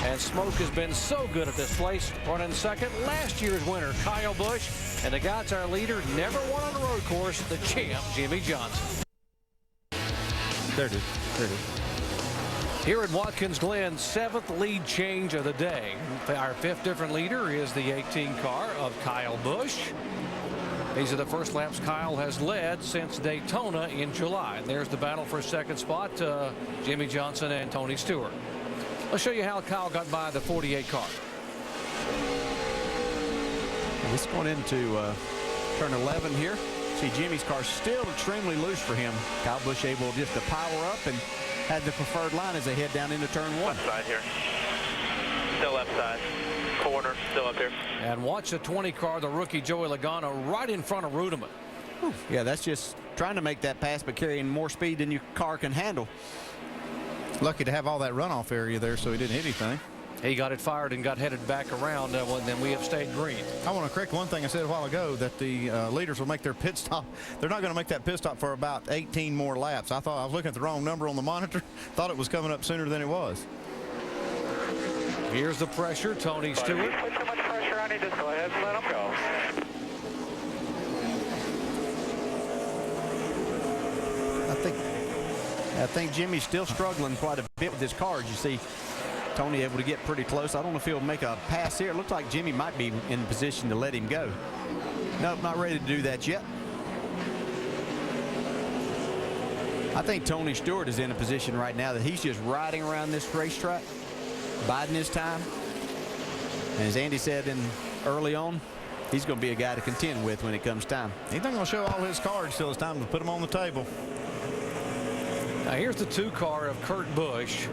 And Smoke has been so good at this place, running 2nd. Last year's winner, Kyle Busch. And the guy's our leader, never won on a road course, the champ, Jimmy Johnson. There it is. There it is. Here at Watkins Glen, 7th lead change of the day. Our 5th different leader is the 18 car of Kyle Busch. These are the first laps Kyle has led since Daytona in July. There's the battle for second spot, Jimmy Johnson and Tony Stewart. Let's show you how Kyle got by the 48 car. This going into turn 11 here. See, Jimmy's car still extremely loose for him. Kyle Busch able just to power up and had the preferred line as they head down into turn 1. Left side here. Still left side. Corner, still up here. And watch the 20 car, the rookie Joey Logano, right in front of Rudeman. Yeah, that's just trying to make that pass, but carrying more speed than your car can handle. Lucky to have all that runoff area there so he didn't hit anything. He got it fired and got headed back around, and then we have stayed green. I want to correct one thing I said a while ago, that the leaders will make their pit stop. They're not going to make that pit stop for about 18 more laps. I thought I was looking at the wrong number on the monitor. Thought it was coming up sooner than it was. Here's the pressure, Tony Stewart. Put so much pressure on you, just go ahead and let him go. I think Jimmy's still struggling quite a bit with his car. As you see Tony able to get pretty close. I don't know if he'll make a pass here. It looks like Jimmy might be in position to let him go. Nope, not ready to do that yet. I think Tony Stewart is in a position right now that he's just riding around this racetrack, biding his time. And as Andy said early on, he's going to be a guy to contend with when it comes time. He's not going to show all his cards till it's time to put them on the table. Now here's the 2 car of Kurt Busch.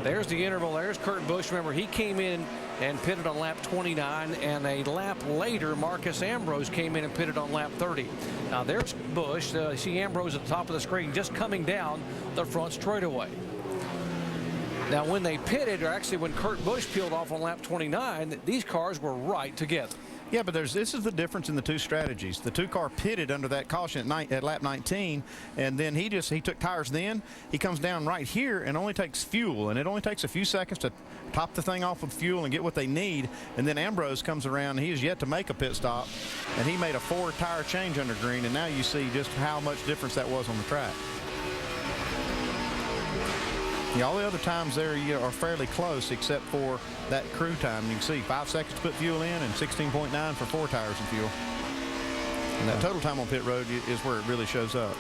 There's the interval. There's Kurt Busch. Remember, he came in and pitted on lap 29, and a lap later, Marcus Ambrose came in and pitted on lap 30. Now there's Busch. See Ambrose at the top of the screen just coming down the front straightaway. Now when they pitted, or actually when Kurt Busch peeled off on lap 29, these cars were right together. Yeah, but this is the difference in the 2 strategies. The 2 car pitted under that caution at lap 19, and then he took tires then. He comes down right here and only takes fuel, and it only takes a few seconds to top the thing off with fuel and get what they need. And then Ambrose comes around, and he is yet to make a pit stop, and he made a 4 tire change under green, and now you see just how much difference that was on the track. Yeah, all the other times there are fairly close except for that crew time. You can see 5 seconds to put fuel in and 16.9 for 4 tires and fuel. And that total time on pit road is where it really shows up.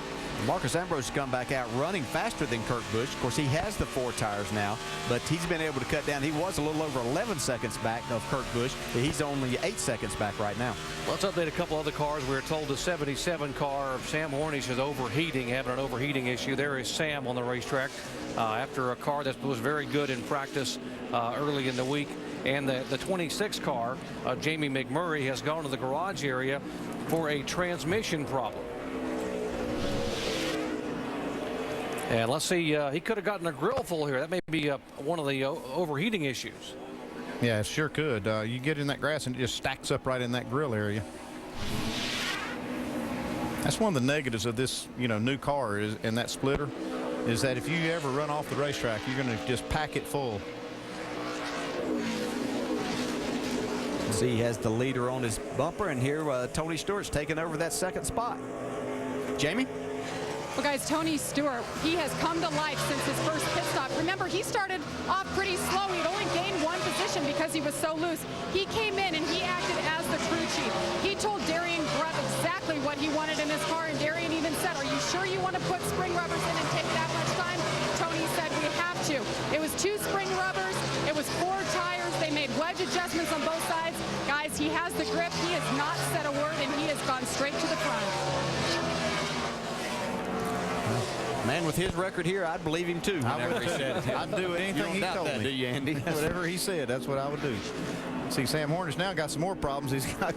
Marcus Ambrose has come back out running faster than Kurt Busch. Of course, he has the 4 tires now, but he's been able to cut down. He was a little over 11 seconds back of Kurt Busch. He's only 8 seconds back right now. Let's update a couple other cars. We were told the 77 car of Sam Hornish is overheating, having an overheating issue. There is Sam on the racetrack after a car that was very good in practice early in the week. And the 26 car of Jamie McMurray has gone to the garage area for a transmission problem. And let's see, he could have gotten a grill full here. That may be one of the overheating issues. Yeah, it sure could. You get in that grass and it just stacks up right in that grill area. That's one of the negatives of this, new car and that splitter is that if you ever run off the racetrack, you're going to just pack it full. See, he has the leader on his bumper, and here Tony Stewart's taking over that 2nd spot. Jamie? Well, guys, Tony Stewart, he has come to life since his first pit stop. Remember, he started off pretty slow. He'd only gained 1 position because he was so loose. He came in and he acted as the crew chief. He told Darian Grubb exactly what he wanted in his car, and Darian even said, "Are you sure you want to put spring rubbers in and take that much time?" Tony said, "We have to." It was 2 spring rubbers. It was 4 tires. They made wedge adjustments on both sides. Guys, he has the grip. He has not said a word, and he has gone straight to the front. Man, with his record here, I'd believe him too. I'd do anything he told me. Do you, Andy? Whatever he said, that's what I would do. See, Sam Hornish now got some more problems. He's got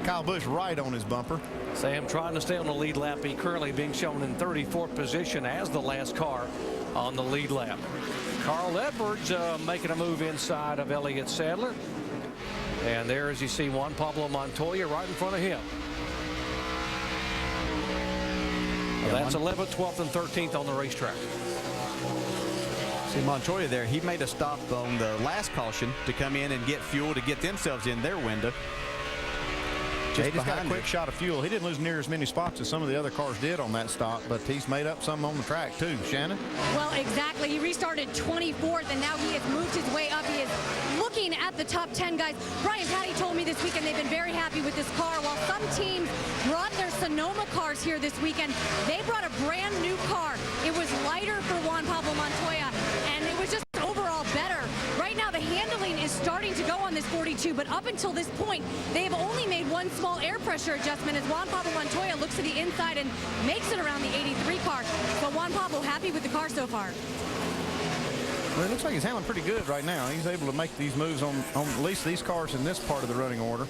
Kyle Busch right on his bumper. Sam trying to stay on the lead lap. He currently being shown in 34th position as the last car on the lead lap. Carl Edwards making a move inside of Elliott Sadler. And there, as you see, Juan Pablo Montoya right in front of him. That's 11th, 12th, and 13th on the racetrack. See Montoya there. He made a stop on the last caution to come in and get fuel to get themselves in their window. He just got a quick shot of fuel. He didn't lose near as many spots as some of the other cars did on that stop, but he's made up some on the track too. Shannon? Well, exactly. He restarted 24th, and now he has moved his way up. He is looking at the top 10 guys. Brian Patty told me this weekend they've been very happy with this car. While some teams brought their Sonoma cars here this weekend, they brought a brand new car. It was lighter for Juan Pablo Montoya, and it was just overall better. Right now, the handling is starting to go on this 42, but up until this point, they have only made one small air pressure adjustment as Juan Pablo Montoya looks to the inside and makes it around the 83 car. But Juan Pablo happy with the car so far. Well, it looks like he's handling pretty good right now. He's able to make these moves on at least these cars in this part of the running order.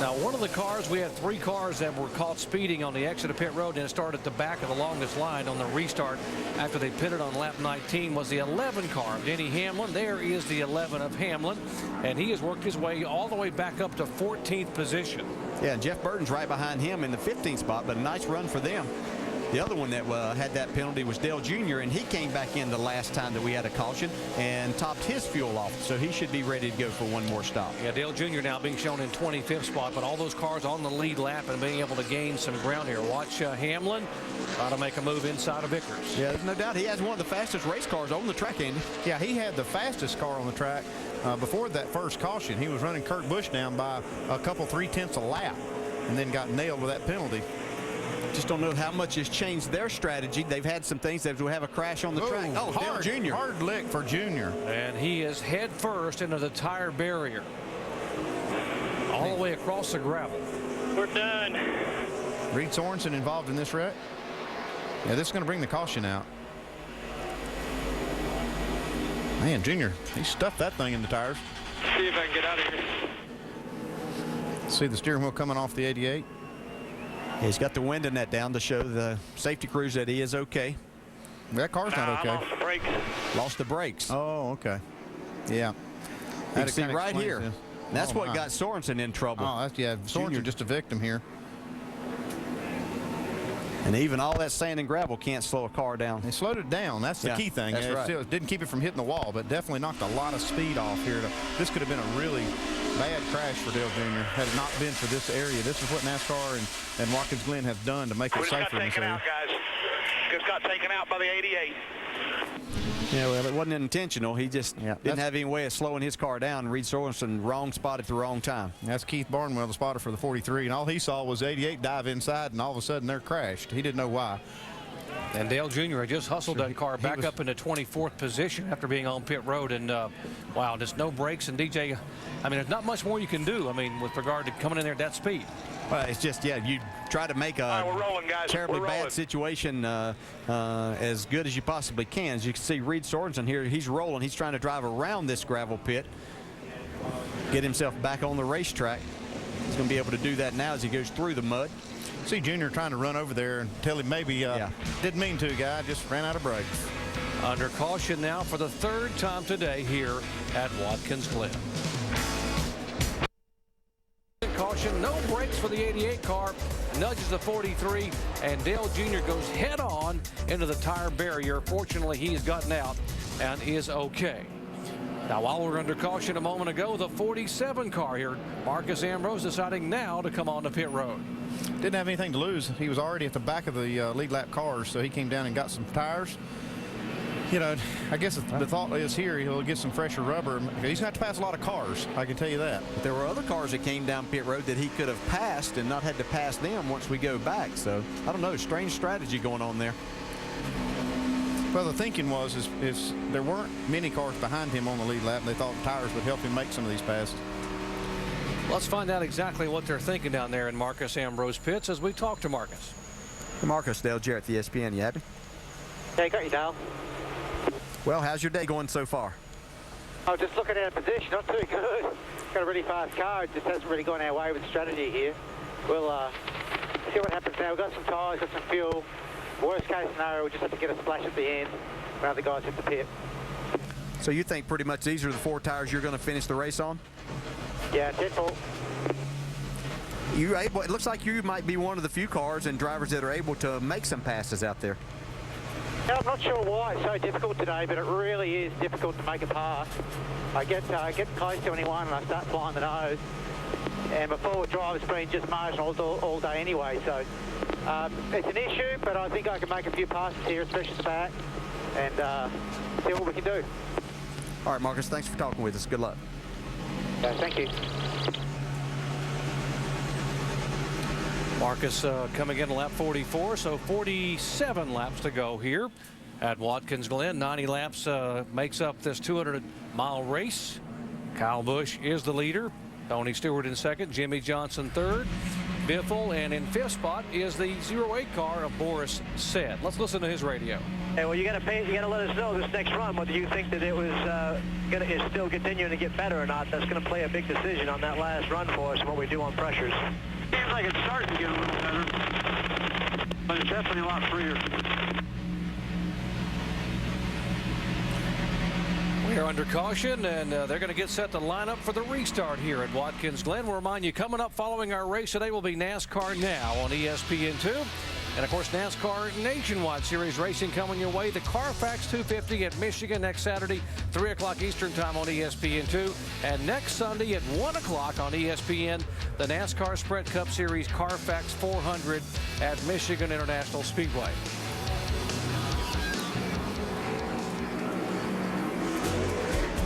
Now, one of the cars, we had 3 cars that were caught speeding on the exit of pit road, and it started at the back of the longest line on the restart after they pitted on lap 19 was the 11 car of Denny Hamlin. There is the 11 of Hamlin, and he has worked his way all the way back up to 14th position. Yeah, and Jeff Burton's right behind him in the 15th spot, but a nice run for them. The other one that had that penalty was Dale Jr., and he came back in the last time that we had a caution and topped his fuel off, so he should be ready to go for one more stop. Yeah, Dale Jr. now being shown in 25th spot, but all those cars on the lead lap and being able to gain some ground here. Watch Hamlin try to make a move inside of Vickers. Yeah, there's no doubt he has one of the fastest race cars on the track, Andy. Yeah, he had the fastest car on the track before that first caution. He was running Kurt Busch down by a couple 3/10 a lap and then got nailed with that penalty. Just don't know how much has changed their strategy. They've had some things that will have a crash on the track. Oh, Dale Jr. Hard lick for Jr. And he is head first into the tire barrier. All the way across the gravel. We're done. Reed Sorensen involved in this wreck. Yeah, this is going to bring the caution out. Man, Jr., he stuffed that thing in the tires. See if I can get out of here. See the steering wheel coming off the 88. He's got the window net down to show the safety crews that he is okay. That car's not okay. I lost the brakes. Lost the brakes. Oh, okay. Yeah. You can see right here. That's what got Sorensen in trouble. Oh, that's, yeah, Sorensen just a victim here. And even all that sand and gravel can't slow a car down. They slowed it down. That's the key thing. That's right. It didn't keep it from hitting the wall, but definitely knocked a lot of speed off here. This could have been a really bad crash for Dale Jr. had it not been for this area. This is what NASCAR and Watkins Glen have done to make it safer in this area. Out, guys. Just got taken out by the 88. Yeah, well, it wasn't intentional. He just didn't have any way of slowing his car down. Reed Sorensen, wrong spot at the wrong time. That's Keith Barnwell, the spotter for the 43, and all he saw was 88 dive inside, and all of a sudden they're crashed. He didn't know why. And Dale Jr. had just hustled that car back up into 24th position after being on pit road. And, wow, just no brakes. And, DJ, I mean, there's not much more you can do, I mean, with regard to coming in there at that speed. Well, it's just, yeah, you try to make a terribly bad situation as good as you possibly can. As you can see, Reed Sorensen here, he's rolling. He's trying to drive around this gravel pit, get himself back on the racetrack. He's going to be able to do that now as he goes through the mud. See Junior trying to run over there and tell him maybe didn't mean to, guy, just ran out of brakes. Under caution now for the 3rd time today here at Watkins Glen. Caution, no brakes for the 88 car, nudges the 43, and Dale Jr. goes head on into the tire barrier. Fortunately, he has gotten out and is okay. Now, while we're under caution a moment ago, the 47 car here, Marcus Ambrose deciding now to come on to pit road. Didn't have anything to lose. He was already at the back of the lead lap cars, so he came down and got some tires. You know, I guess the thought is here he'll get some fresher rubber. He's going to have to pass a lot of cars, I can tell you that. But there were other cars that came down pit road that he could have passed and not had to pass them once we go back. So, I don't know, strange strategy going on there. Well, the thinking was is there weren't many cars behind him on the lead lap, and they thought the tires would help him make some of these passes. Let's find out exactly what they're thinking down there in Marcus Ambrose pits as we talk to Marcus. Hey, Marcus, Dale Jarrett, the ESPN. You happy? Yeah, got you, Dale. Well, how's your day going so far? Oh, just looking at a position, not too good. Got a really fast car. It just hasn't really gone our way with strategy here. We'll see what happens now. We've got some tyres, got some fuel. Worst case scenario, we'll just have to get a splash at the end when other guys hit the pit. So you think pretty much these are the 4 tires you're going to finish the race on? Yeah, deadbolt. It looks like you might be one of the few cars and drivers that are able to make some passes out there. Yeah, I'm not sure why it's so difficult today, but it really is difficult to make a pass. I get close to anyone and I start flying the nose. and my forward drive's been just marginal all day anyway. So it's an issue, but I think I can make a few passes here, especially at the back, and see what we can do. All right, Marcus, thanks for talking with us. Good luck. Thank you. Marcus coming in lap 44, so 47 laps to go here at Watkins Glen. 90 laps makes up this 200-mile race. Kyle Busch is the leader. Tony Stewart in second. Jimmy Johnson third. Biffle, and in fifth spot is the 08 car of Boris Said. Let's listen to his radio. Hey, well, you got to let us know this next run whether you think that it was is still continuing to get better or not. That's going to play a big decision on that last run for us and what we do on pressures. Seems like it's starting to get a little better, but it's definitely a lot freer. We are under caution, and they're going to get set to line up for the restart here at Watkins Glen. We'll remind you, coming up following our race today will be NASCAR Now on ESPN2. And, of course, NASCAR Nationwide Series racing coming your way. The Carfax 250 at Michigan next Saturday, 3 o'clock Eastern time on ESPN2. And next Sunday at 1 o'clock on ESPN, the NASCAR Sprint Cup Series Carfax 400 at Michigan International Speedway.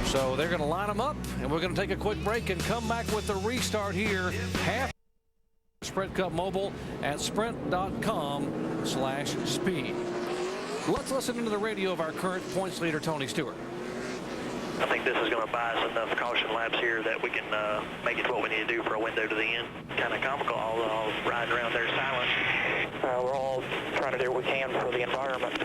So they're going to line them up, and we're going to take a quick break and come back with the restart here. Half Sprint Cup Mobile at sprint.com/speed. Let's listen into the radio of our current points leader, Tony Stewart. I think this is going to buy us enough caution laps here that we can make it what we need to do for a window to the end. Kind of comical, all riding around there silent. We're all trying to do what we can for the environment.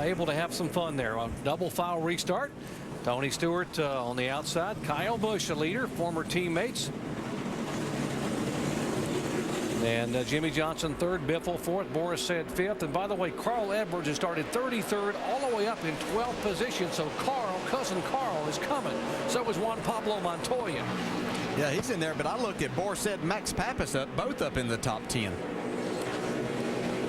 Able to have some fun there. A double foul restart. Tony Stewart on the outside. Kyle Busch, the leader, former teammates. And Jimmy Johnson third, Biffle fourth, Boris Said fifth. And by the way, Carl Edwards has started 33rd all the way up in 12th position. So cousin Carl is coming. So is Juan Pablo Montoya. Yeah, he's in there, but I looked at Boris Said, Max Pappas both up in the top 10.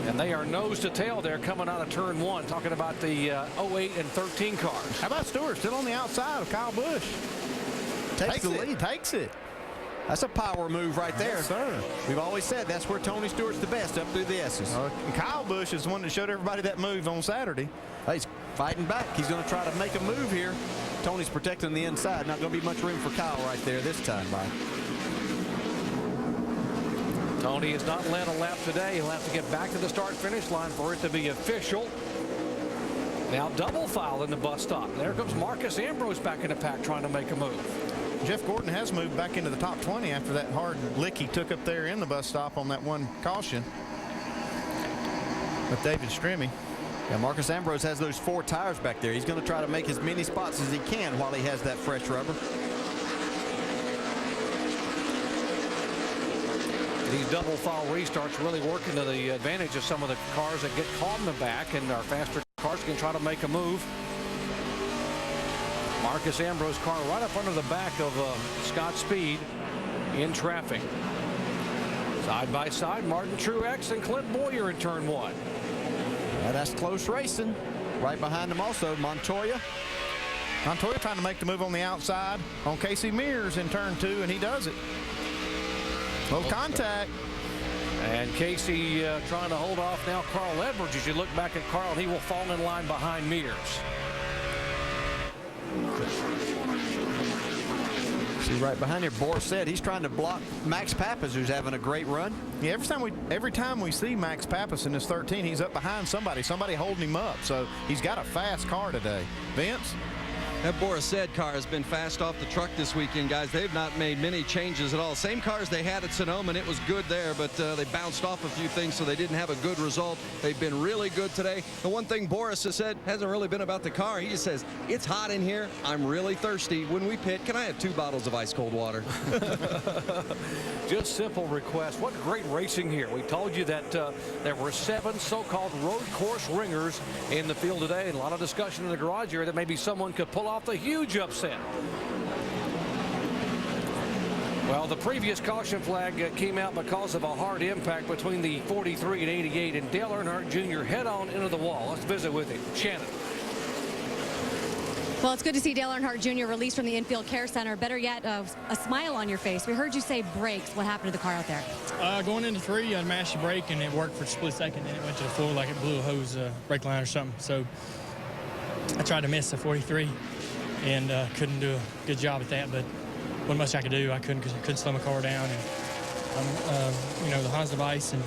And they are nose to tail there coming out of turn one, talking about the 08 and 13 cars. How about Stewart still on the outside of Kyle Busch? Takes the lead. Takes it. That's a power move right there. Yes, sir. We've always said that's where Tony Stewart's the best, up through the S's. And Kyle Busch is the one that showed everybody that move on Saturday. He's fighting back. He's going to try to make a move here. Tony's protecting the inside. Not going to be much room for Kyle right there this time, Brian. Tony has not led a lap today. He'll have to get back to the start-finish line for it to be official. Now double foul in the bus stop. There comes Marcus Ambrose back in the pack trying to make a move. Jeff Gordon has moved back into the top 20 after that hard lick he took up there in the bus stop on that one caution with David Stremme. Yeah, Marcus Ambrose has those 4 tires back there. He's going to try to make as many spots as he can while he has that fresh rubber. These double foul restarts really working to the advantage of some of the cars that get caught in the back, and our faster cars can try to make a move. Marcus Ambrose car right up under the back of Scott Speed in traffic. Side by side, Martin Truex and Clint Boyer in turn one. Yeah, that's close racing. Right behind them also, Montoya. Montoya trying to make the move on the outside on Casey Mears in turn 2, and he does it. Little contact. And Casey trying to hold off now Carl Edwards. As you look back at Carl, he will fall in line behind Mears. See right behind here, Boris Said he's trying to block Max Pappas, who's having a great run. Yeah, every time we see Max Pappas in this 13, he's up behind somebody holding him up. So he's got a fast car today. Vince? That Boris Said car has been fast off the truck this weekend, guys. They've not made many changes at all. Same cars they had at Sonoma, and it was good there, but they bounced off a few things, so they didn't have a good result. They've been really good today. The one thing Boris has said hasn't really been about the car. He just says, it's hot in here. I'm really thirsty. When we pit, can I have 2 bottles of ice cold water? Just simple request. What great racing here. We told you that there were 7 so-called road course ringers in the field today, and a lot of discussion in the garage area that maybe someone could pull off the huge upset. Well, the previous caution flag came out because of a hard impact between the 43 and 88, and Dale Earnhardt Jr. head on into the wall. Let's visit with him. Shannon. Well, it's good to see Dale Earnhardt Jr. released from the infield care center. Better yet, a smile on your face. We heard you say brakes. What happened to the car out there? Going into 3, I mashed the brake, and it worked for a split second. Then it went to the floor like it blew a hose brake line or something. So I tried to miss the 43 and couldn't do a good job at that. But wasn't much I could do. I couldn't slow my car down. And you know, the Hans device and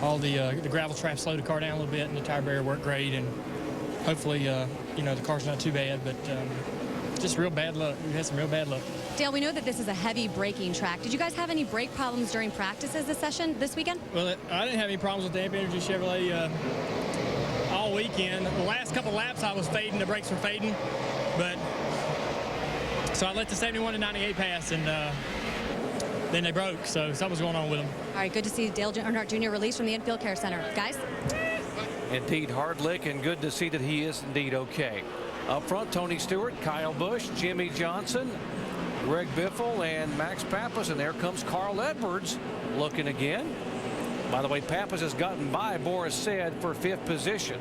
all the gravel trap slowed the car down a little bit, and the tire barrier worked great. And hopefully, you know, the car's not too bad, but just real bad luck. We had some real bad luck. Dale, we know that this is a heavy braking track. Did you guys have any brake problems during practices this weekend? Well, I didn't have any problems with the Amp Energy Chevrolet all weekend. The last couple laps I was fading, the brakes were fading, but so I let the 71 to 98 pass, and then they broke, so something was going on with them. All right, good to see Dale Earnhardt Jr. released from the infield care center. Guys? Indeed, hard lick, and good to see that he is indeed okay. Up front, Tony Stewart, Kyle Busch, Jimmy Johnson, Greg Biffle, and Max Pappas, and there comes Carl Edwards looking again. By the way, Pappas has gotten by Boris Said for 5th position.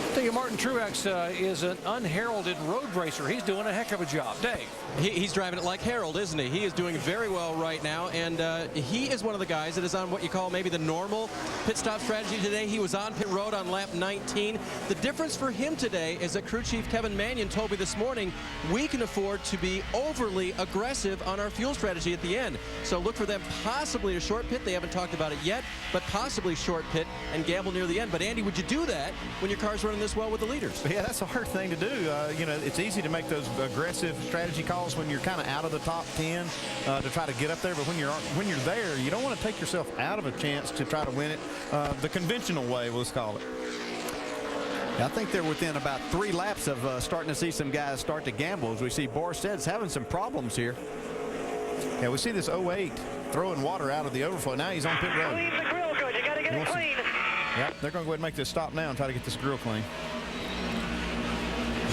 I tell you, Martin Truex is an unheralded road racer. He's doing a heck of a job. Dave. He's driving it like Harold, isn't he? He is doing very well right now, and he is one of the guys that is on what you call maybe the normal pit stop strategy today. He was on pit road on lap 19. The difference for him today is that crew chief Kevin Mannion told me this morning we can afford to be overly aggressive on our fuel strategy at the end. So look for them possibly to short pit. They haven't talked about it yet, but possibly short pit and gamble near the end. But Andy, would you do that when your car's running this well with the leaders? Yeah, that's a hard thing to do. You know, it's easy to make those aggressive strategy calls when you're kind of out of the top 10 to try to get up there. But when you're there, you don't want to take yourself out of a chance to try to win it the conventional way, let's call it. I think they're within about 3 laps of starting to see some guys start to gamble. As we see Boris Said's having some problems here. Yeah, we see this 08 throwing water out of the overflow. Now he's on pit road. Clean the grill good. You got to get it clean. Yep, they're going to go ahead and make this stop now and try to get this grill clean.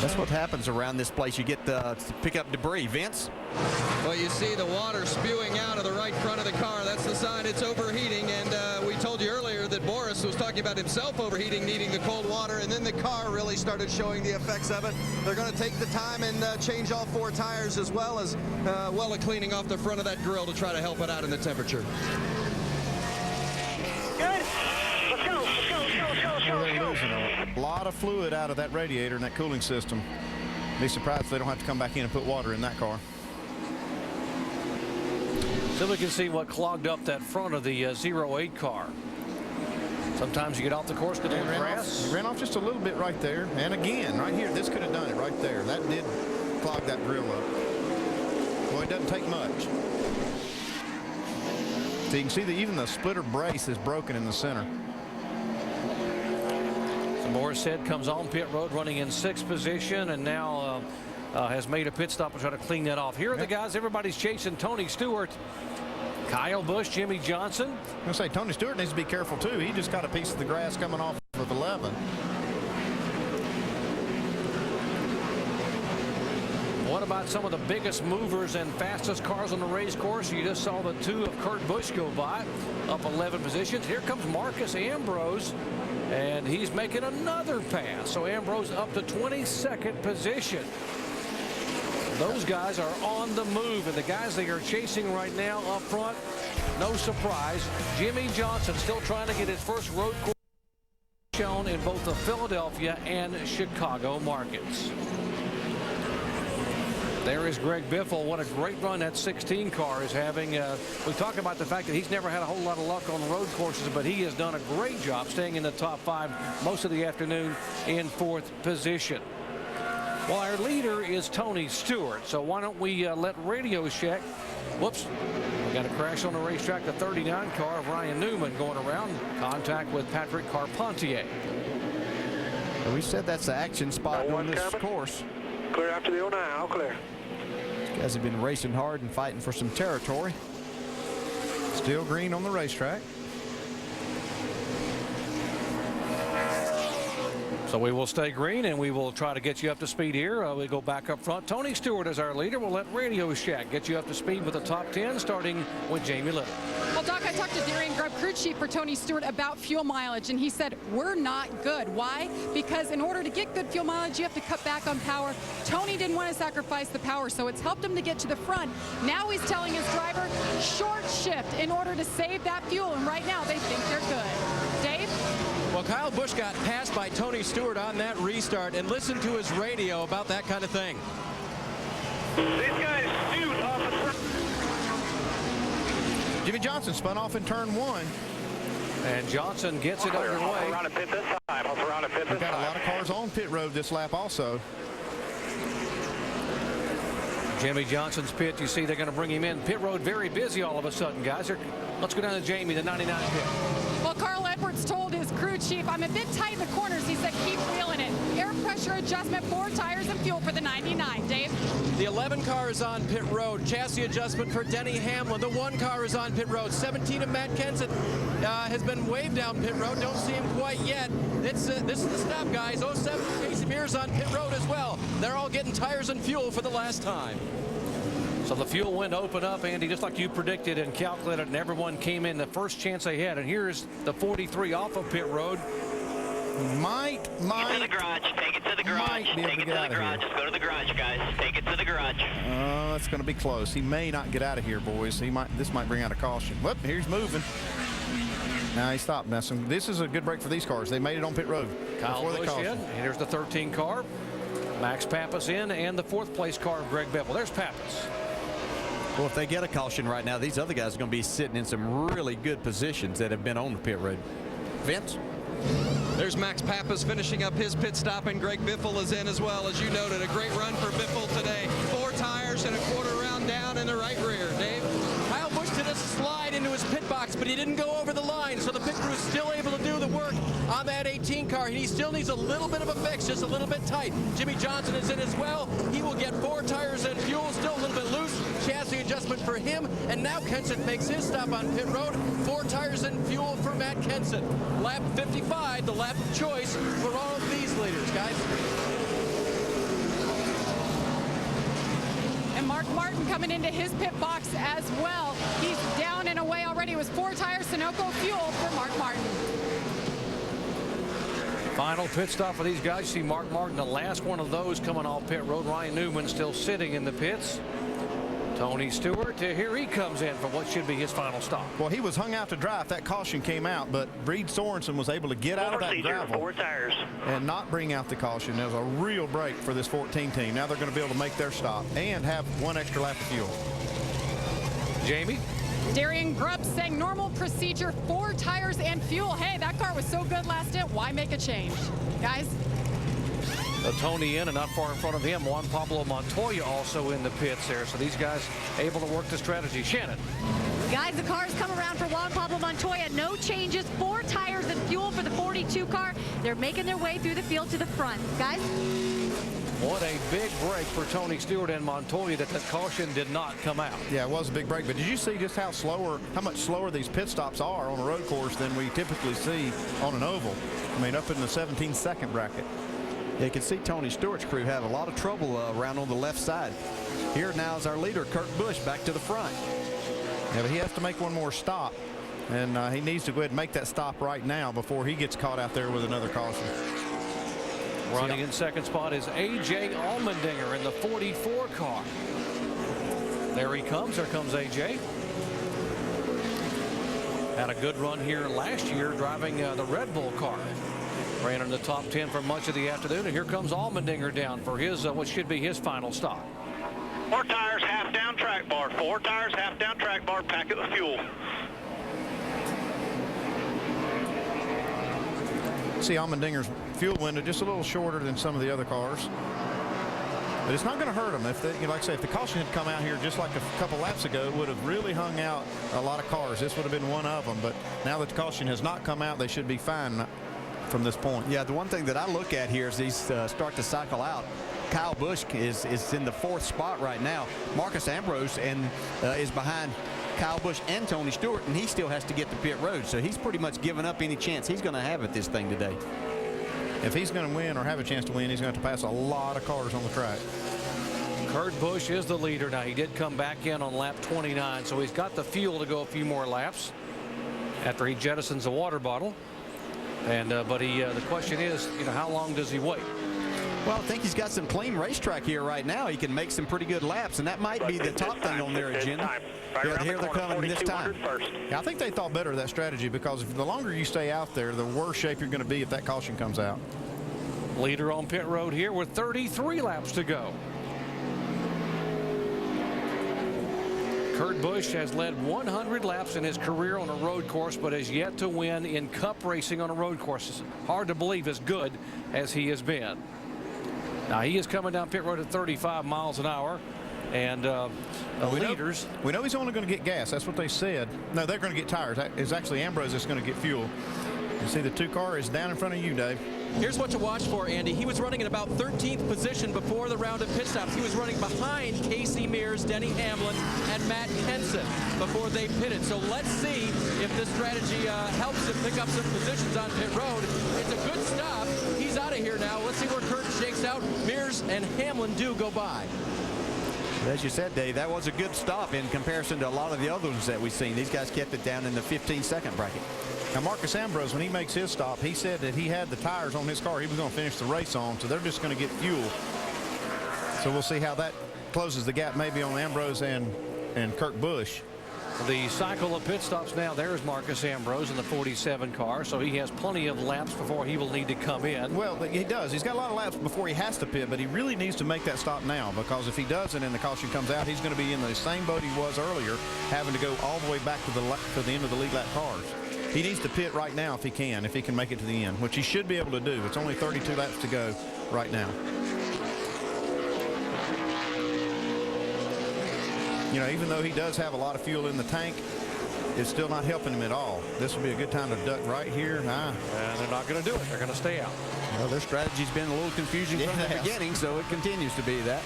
That's what happens around this place. You get to pick up debris. Vince? Well, you see the water spewing out of the right front of the car. That's the sign it's overheating. And we told you earlier that Boris was talking about himself overheating, needing the cold water. And then the car really started showing the effects of it. They're going to take the time and change all 4 tires, as well as cleaning off the front of that grill to try to help it out in the temperature. Good. Let's go. Let's go. Let's go. Let's go. They're losing a lot of fluid out of that radiator and that cooling system. Be surprised if they don't have to come back in and put water in that car. So we can see what clogged up that front of the 08 car. Sometimes you get off the course to the grass. He ran off just a little bit right there. And again, right here, this could have done it right there. That did clog that grill up. Well, it doesn't take much. So you can see that even the splitter brace is broken in the center. So Boris Said comes on pit road running in 6th position, and now has made a pit stop to try to clean that off. Here are the guys everybody's chasing. Tony Stewart, Kyle Busch, Jimmy Johnson. I'm going to say Tony Stewart needs to be careful too. He just got a piece of the grass coming off of 11. What about some of the biggest movers and fastest cars on the race course? You just saw the 2 of Kurt Busch go by, up 11 positions. Here comes Marcus Ambrose, and he's making another pass. So Ambrose up to 22nd position. Those guys are on the move, and the guys they are chasing right now up front, no surprise, Jimmy Johnson still trying to get his first road course shown in both the Philadelphia and Chicago markets. There is Greg Biffle. What a great run that 16 car is having. We talk about the fact that he's never had a whole lot of luck on the road courses, but he has done a great job staying in the top 5 most of the afternoon in 4th position. Well, our leader is Tony Stewart, so why don't we let Radio Shack. Whoops. We got a crash on the racetrack. The 39 car of Ryan Newman going around. Contact with Patrick Carpentier. We said that's the action spot on this course. Clear after the 09. All clear. These guys have been racing hard and fighting for some territory. Still green on the racetrack. So we will stay green, and we will try to get you up to speed here. We go back up front. Tony Stewart is our leader. We'll let Radio Shack get you up to speed with the top 10, starting with Jamie Little. Well, Doc, I talked to Darian Grubb, crew chief for Tony Stewart, about fuel mileage, and he said, we're not good. Why? Because in order to get good fuel mileage, you have to cut back on power. Tony didn't want to sacrifice the power, so it's helped him to get to the front. Now he's telling his driver, short shift in order to save that fuel, and right now they think they're good. Dave? Well, Kyle Busch got passed by Tony Stewart on that restart, and listen to his radio about that kind of thing. These guys shoot off the Jimmy Johnson spun off in turn 1. And Johnson gets it underway. Off around a pit this time. Off around a pit this We've got time. a lot of cars on pit road this lap also. Jimmy Johnson's pit, you see they're going to bring him in. Pit road very busy all of a sudden, guys. Let's go down to Jamie, the 99 pit. Well, Carl Edwards told his crew chief, I'm a bit tight in the corners. He said, keep wheeling it. Air pressure adjustment, 4 tires and fuel for the 99. Dave? The 11 car is on pit road. Chassis adjustment for Denny Hamlin. The 1 car is on pit road. 17 of Matt Kenseth has been waved down pit road. Don't see him quite yet. This is the stop, guys. 07 Casey Mears on pit road as well. They're all getting tires and fuel for the last time. So the fuel went open up, Andy, just like you predicted and calculated, and everyone came in the first chance they had. And here's the 43 off of pit road. Take it to the garage. Take it to the garage. Take it to the garage. Just go to the garage, guys. Take it to the garage. That's going to be close. He may not get out of here, boys. This might bring out a caution. Whoop, here's moving. Now he stopped messing. This is a good break for these cars. They made it on pit road. Kyle Busch in. And here's the 13 car. Max Pappas in, and the 4th place car of Greg Bevel. There's Pappas. Well, if they get a caution right now, these other guys are going to be sitting in some really good positions that have been on the pit road. Vince? There's Max Pappas finishing up his pit stop, and Greg Biffle is in as well. As you noted, a great run for Biffle today. 4 tires and a quarter round down in the right rear. Dave? Kyle Busch did a slide into his pit box, but he didn't go over the line, so the pit crew is still able to do the work on that 18 car. He still needs a little bit of a fix, just a little bit tight. Jimmy Johnson is in as well. He will get 4 tires and fuel, still a little bit loose. Chassis adjustment for him, and now Kenseth makes his stop on pit road. 4 tires and fuel for Matt Kenseth. Lap 55, the lap of choice for all of these leaders, guys. And Mark Martin coming into his pit box as well. He's down and away already. It was 4 tires, Sunoco fuel for Mark Martin. Final pit stop for these guys. See Mark Martin, the last one of those coming off pit road. Ryan Newman still sitting in the pits. Tony Stewart, here he comes in for what should be his final stop. Well, he was hung out to dry if that caution came out, but Breed Sorensen was able to get out of that gravel 4 tires. and not bring out the caution. It was a real break for this 14 team. Now they're going to be able to make their stop and have 1 extra lap of fuel. Jamie? Darian Grubb saying normal procedure, 4 tires and fuel. Hey, that car was so good last stint. Why make a change? Guys? Tony in, and not far in front of him, Juan Pablo Montoya also in the pits there. So these guys able to work the strategy. Shannon. Guys, the cars come around for Juan Pablo Montoya. No changes, 4 tires and fuel for the 42 car. They're making their way through the field to the front. Guys? What a big break for Tony Stewart and Montoya that the caution did not come out. Yeah, it was a big break, but did you see just how much slower these pit stops are on a road course than we typically see on an oval? I mean, up in the 17-second bracket. Yeah, you can see Tony Stewart's crew have a lot of trouble around on the left side. Here now is our leader, Kurt Busch, back to the front. Yeah, but he has to make 1 more stop, and he needs to go ahead and make that stop right now before he gets caught out there with another caution. Running in second spot is A.J. Allmendinger in the 44 car. There he comes. There comes A.J. Had a good run here last year driving the Red Bull car. Ran in the top 10 for much of the afternoon, and here comes Allmendinger down for his what should be his final stop. 4 tires, half down track bar. 4 tires, half down track bar. Pack it with fuel. See Allmendinger's fuel window just a little shorter than some of the other cars. But it's not going to hurt them. If they, like I say, if the caution had come out here just like a couple laps ago, it would have really hung out a lot of cars. This would have been one of them. But now that the caution has not come out, they should be fine from this point. Yeah, the one thing that I look at here is these start to cycle out. Kyle Busch is in the 4th spot right now. Marcus Ambrose is behind Kyle Busch and Tony Stewart, and he still has to get to pit road. So he's pretty much given up any chance he's going to have at this thing today. if he's going to win or have a chance to win, he's going to have to pass a lot of cars on the track. Kurt Busch is the leader now. He did come back in on lap 29, so he's got the fuel to go a few more laps after he jettisons the water bottle. And but the question is, how long does he wait? Well, I think he's got some clean racetrack here right now. He can make some pretty good laps, and that might be the top thing on their agenda. Yeah, here they're coming this time. Yeah, I think they thought better of that strategy, because if the longer you stay out there, the worse shape you're going to be if that caution comes out. Leader on pit road here with 33 laps to go. Kurt Busch has led 100 laps in his career on a road course, but has yet to win in Cup racing on a road course. It's hard to believe as good as he has been. Now he is coming down pit road at 35 miles an hour, and the leaders. We know he's only going to get gas. That's what they said. No, they're going to get tires. It's actually Ambrose that's going to get fuel. You see the 2 car is down in front of you, Dave. Here's what to watch for, Andy. He was running in about 13th position before the round of pit stops. He was running behind Casey Mears, Denny Hamlin, and Matt Henson before they pitted. So let's see if this strategy helps him pick up some positions on pit road. It's a good stop. He's out of here now. Let's see where Kurt shakes out. Mears and Hamlin do go by. As you said, Dave, that was a good stop in comparison to a lot of the other ones that we've seen. These guys kept it down in the 15-second bracket. Now, Marcus Ambrose, when he makes his stop, he said that he had the tires on his car he was going to finish the race on, so they're just going to get fuel. So we'll see how that closes the gap maybe on Ambrose and Kurt Busch. The cycle of pit stops now. There's Marcus Ambrose in the 47 car, so he has plenty of laps before he will need to come in. Well, he does. He's got a lot of laps before he has to pit, but he really needs to make that stop now, because if he doesn't and the caution comes out, he's going to be in the same boat he was earlier, having to go all the way back to the end of the lead lap cars. He needs to pit right now if he can make it to the end, which he should be able to do. It's only 32 laps to go right now. Even though he does have a lot of fuel in the tank, it's still not helping him at all. This would be a good time to duck right here. And they're not going to do it. They're going to stay out. Well, their strategy's been a little confusing from the beginning, so it continues to be that.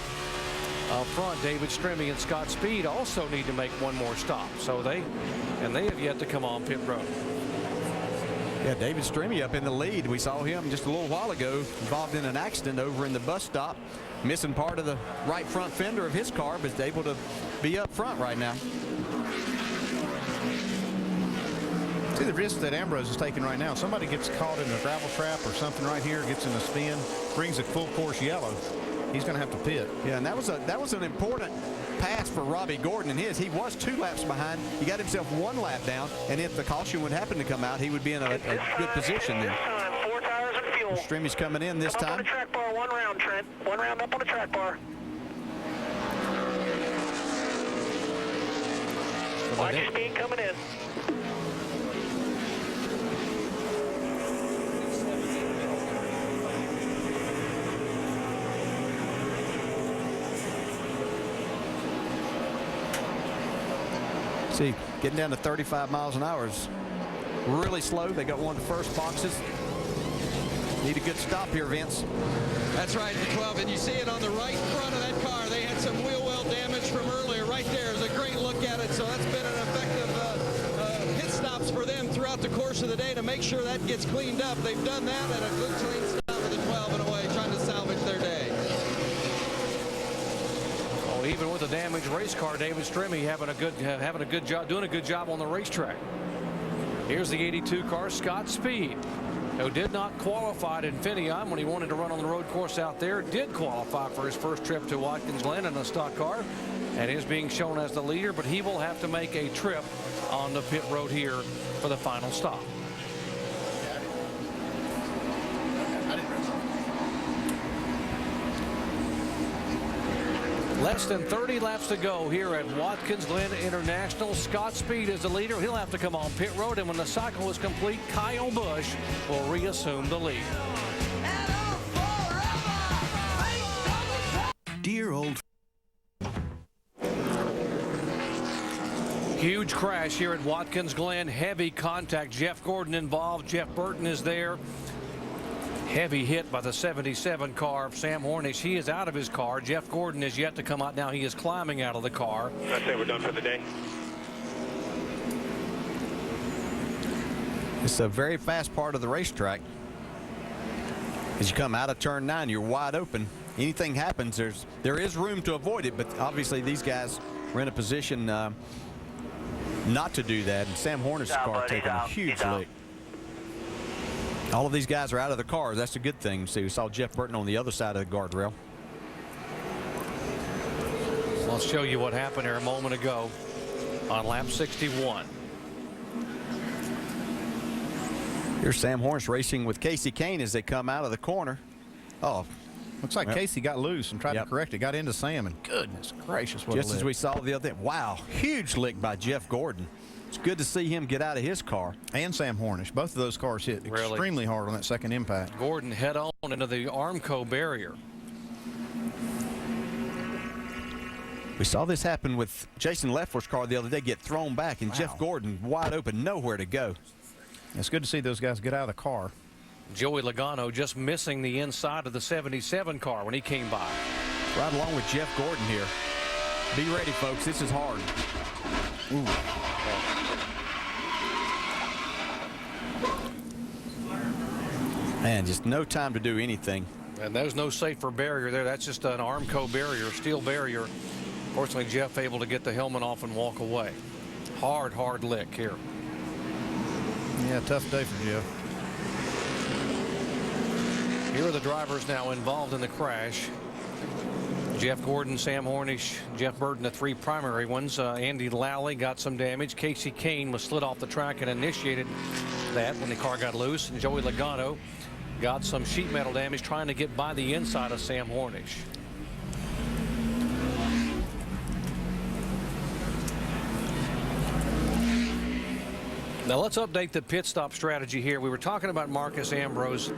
Up front, David Stremme and Scott Speed also need to make one more stop. So they have yet to come on pit road. Yeah, David Stremme up in the lead. We saw him just a little while ago involved in an accident over in the bus stop, missing part of the right front fender of his car, but is able to be up front right now. See the risk that Ambrose is taking right now. Somebody gets caught in a gravel trap or something right here, gets in a spin, brings a full course yellow. He's going to have to pit. Yeah, and that was an important pass for Robbie Gordon and his. He was 2 laps behind. He got himself 1 lap down, and if the caution would happen to come out, he would be in a good position there. 4 tires and fuel. Stremme's coming in this time. Up on the track bar, 1 round, Trent. 1 round up on the track bar. Watch your speed coming in. See, getting down to 35 miles an hour is really slow. They got one of the first boxes. Need a good stop here, Vince. That's right, the 12, and you see it on the right front of that car. They had some wheel well damage from earlier. Right there is a great look at it. So that's been an effective pit stops for them throughout the course of the day to make sure that gets cleaned up. They've done that at a good clean stop of the 12 in a way, trying to salvage their day. Oh, even with a damaged race car, David Stremme having a good job, doing a good job on the racetrack. Here's the 82 car, Scott Speed, who did not qualify at Infineon when he wanted to run on the road course out there. Did qualify for his first trip to Watkins Glen in a stock car and is being shown as the leader, but he will have to make a trip on the pit road here for the final stop. Less than 30 laps to go here at Watkins Glen International. Scott Speed is the leader. He'll have to come on pit road, and when the cycle is complete, Kyle Busch will reassume the lead. Dear old. Huge crash here at Watkins Glen. Heavy contact. Jeff Gordon involved. Jeff Burton is there. Heavy hit by the 77 car of Sam Hornish. He is out of his car. Jeff Gordon is yet to come out now. He is climbing out of the car. I say we're done for the day. It's a very fast part of the racetrack. As you come out of turn 9, you're wide open. Anything happens, there is room to avoid it, but obviously these guys were in a position not to do that. And Sam Hornich's car taking a huge lick. All of these guys are out of their cars. That's a good thing. See, we saw Jeff Burton on the other side of the guardrail. I'll show you what happened here a moment ago on lap 61. Here's Sam Hornich racing with Casey Kane as they come out of the corner. Oh, looks like Casey got loose and tried to correct it. Got into Sam, and goodness gracious, what just as we saw the other day. Wow, huge lick by Jeff Gordon. It's good to see him get out of his car. And Sam Hornish. Both of those cars hit extremely hard on that second impact. Gordon head on into the Armco barrier. We saw this happen with Jason Leffler's car the other day, get thrown back, and Jeff Gordon wide open, nowhere to go. It's good to see those guys get out of the car. Joey Logano just missing the inside of the 77 car when he came by. Right along with Jeff Gordon here. Be ready, folks. This is hard. Ooh. Man, just no time to do anything. And there's no safer barrier there. That's just an Armco barrier, steel barrier. Fortunately, Jeff able to get the helmet off and walk away. Hard lick here. Yeah, tough day for Jeff. Here are the drivers now involved in the crash. Jeff Gordon, Sam Hornish, Jeff Burton, the three primary ones. Andy Lally got some damage. Casey Kane was slid off the track and initiated that when the car got loose. And Joey Logano got some sheet metal damage trying to get by the inside of Sam Hornish. Now let's update the pit stop strategy here. We were talking about Marcus Ambrose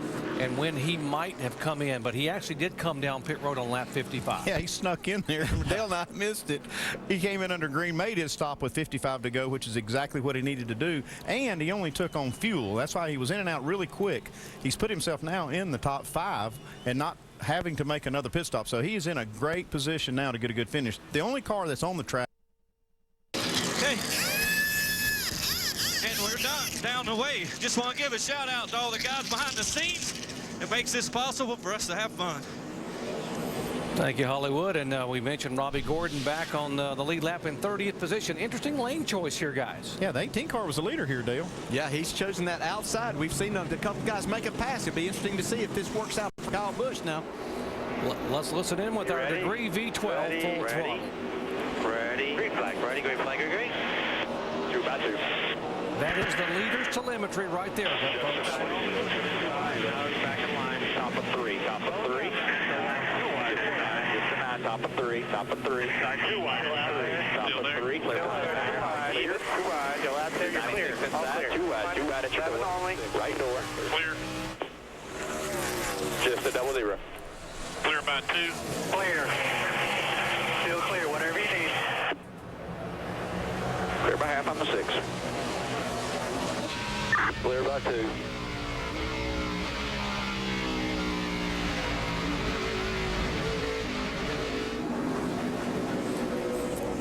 and when he might have come in, but he actually did come down pit road on lap 55. Yeah, he snuck in there. Dale and I missed it. He came in under green, made his stop with 55 to go, which is exactly what he needed to do. And he only took on fuel. That's why he was in and out really quick. He's put himself now in the top 5 and not having to make another pit stop. So he's in a great position now to get a good finish. The only car that's on the track. Okay. And we're done, down the way. Just want to give a shout out to all the guys behind the scenes that makes this possible for us to have fun. Thank you, Hollywood. And we mentioned Robbie Gordon back on the lead lap in 30th position. Interesting lane choice here, guys. Yeah, the 18 car was the leader here, Dale. Yeah, he's chosen that outside. We've seen a couple guys make a pass. It'd be interesting to see if this works out for Kyle Busch now. Let's listen in with our Degree V12 full throttle. Ready. Green flag. Ready. Green flag. Green. 2 by 2. That is the leader's telemetry right there, folks. Back in line. Top of 3. Top of 3. Top of 3. Top of 3. 2 wide. Top of 3. Clear. 2 wide. Go out there. You're clear. All clear. 2 wide. 2 wide at your door. Only. Right door. Clear. Just a 00. Clear by 2. Clear. Still clear. Whatever you need. Clear by half on the 6. Clear by 2.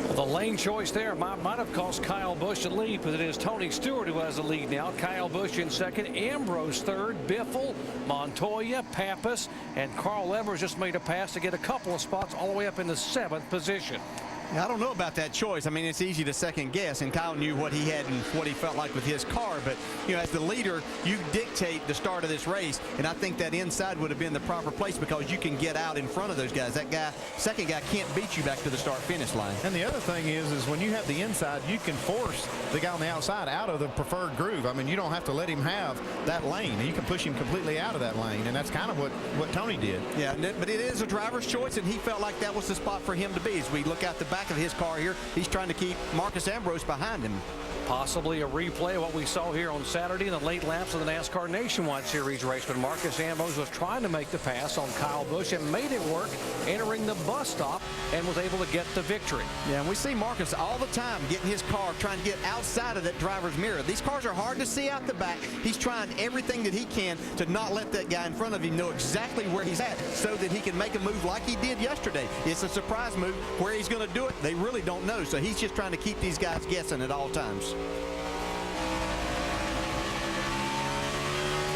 Well, the lane choice there might have cost Kyle Busch the lead, but it is Tony Stewart who has the lead now. Kyle Busch in second, Ambrose third, Biffle, Montoya, Pappas, and Carl Evers just made a pass to get a couple of spots all the way up in the 7th position. I don't know about that choice. I mean, it's easy to second guess, and Kyle knew what he had and what he felt like with his car. But, you know, as the leader, you dictate the start of this race, and I think that inside would have been the proper place because you can get out in front of those guys. That guy, second guy, can't beat you back to the start-finish line. And the other thing is when you have the inside, you can force the guy on the outside out of the preferred groove. I mean, you don't have to let him have that lane. You can push him completely out of that lane, and that's kind of what Tony did. Yeah, but it is a driver's choice, and he felt like that was the spot for him to be. As we look out the back of his car here, he's trying to keep Marcus Ambrose behind him. Possibly a replay of what we saw here on Saturday in the late laps of the NASCAR Nationwide Series race when Marcus Ambrose was trying to make the pass on Kyle Busch and made it work, entering the bus stop, and was able to get the victory. Yeah, and we see Marcus all the time getting his car, trying to get outside of that driver's mirror. These cars are hard to see out the back. He's trying everything that he can to not let that guy in front of him know exactly where he's at so that he can make a move like he did yesterday. It's a surprise move. Where he's going to do it, they really don't know. So he's just trying to keep these guys guessing at all times.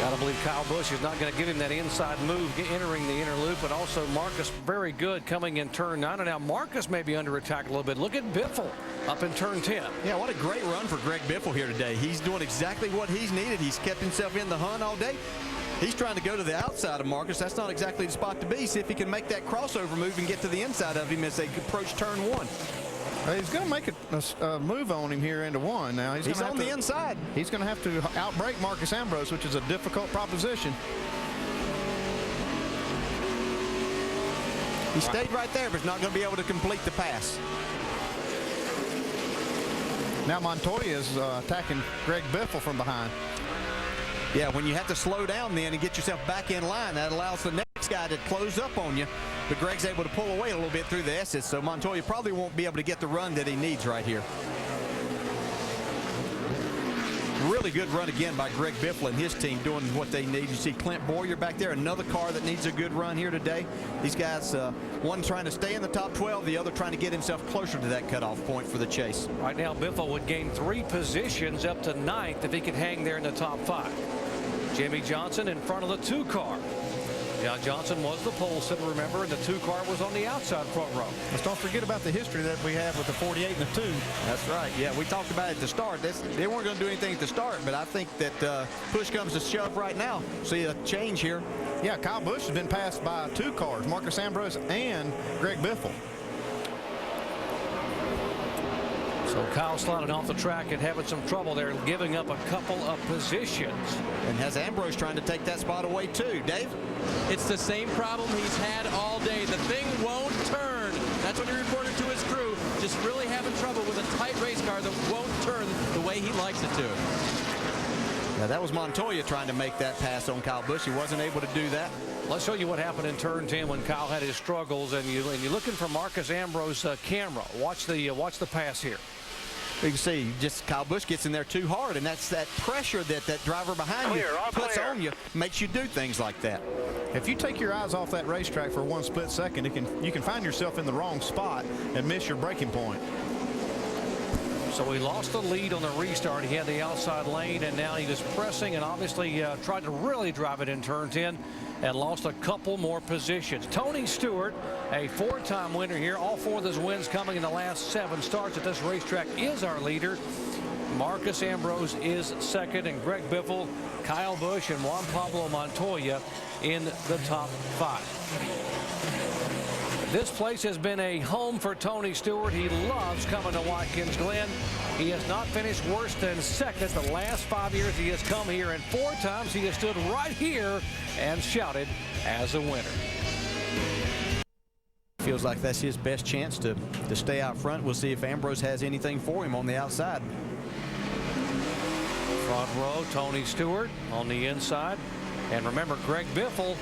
I don't believe Kyle Busch is not going to give him that inside move entering the inner loop, but also Marcus very good coming in turn 9. And now Marcus may be under attack a little bit. Look at Biffle up in turn 10. Yeah, what a great run for Greg Biffle here today. He's doing exactly what he's needed. He's kept himself in the hunt all day. He's trying to go to the outside of Marcus. That's not exactly the spot to be. See if he can make that crossover move and get to the inside of him as they approach turn 1. He's going to make a move on him here into 1 now. He's on the inside. He's going to have to outbrake Marcus Ambrose, which is a difficult proposition. He stayed right there, but he's not going to be able to complete the pass. Now Montoya is attacking Greg Biffle from behind. Yeah, when you have to slow down then and get yourself back in line, that allows the next guy to close up on you. But Greg's able to pull away a little bit through the S's, so Montoya probably won't be able to get the run that he needs right here. Really good run again by Greg Biffle and his team doing what they need. You see Clint Boyer back there, another car that needs a good run here today. These guys, one trying to stay in the top 12, the other trying to get himself closer to that cutoff point for the chase. Right now, Biffle would gain 3 positions up to 9th if he could hang there in the top 5. Jimmy Johnson in front of the 2 car. John Johnson was the pole sitter, remember, and the 2 car was on the outside front row. Let's don't forget about the history that we have with the 48 and the 2. That's right. Yeah, we talked about it at the start. They weren't going to do anything at the start, but I think that push comes to shove right now. See a change here. Yeah, Kyle Busch has been passed by 2 cars, Marcus Ambrose and Greg Biffle. So Kyle sliding off the track and having some trouble there, giving up a couple of positions. And has Ambrose trying to take that spot away too. Dave? It's the same problem he's had all day. The thing won't turn. That's what he reported to his crew. Just really having trouble with a tight race car that won't turn the way he likes it to. Now that was Montoya trying to make that pass on Kyle Busch. He wasn't able to do that. Let's show you what happened in turn 10 when Kyle had his struggles, and you're looking for Marcus Ambrose camera. Watch the pass here. You can see just Kyle Busch gets in there too hard, and that's that pressure that driver behind you puts on you, makes you do things like that. If you take your eyes off that racetrack for 1 split second, you can find yourself in the wrong spot and miss your braking point. So he lost the lead on the restart. He had the outside lane, and now he was pressing and obviously tried to really drive it in turn 10 and lost a couple more positions. Tony Stewart, a 4-time winner here. All 4 of those wins coming in the last 7 starts at this racetrack, is our leader. Marcus Ambrose is second, and Greg Biffle, Kyle Busch, and Juan Pablo Montoya in the top 5. This place has been a home for Tony Stewart. He loves coming to Watkins Glen. He has not finished worse than second the last 5 years he has come here, and 4 times he has stood right here and shouted as a winner. Feels like that's his best chance to stay out front. We'll see if Ambrose has anything for him on the outside. Front row, Tony Stewart on the inside. And remember, Greg Biffle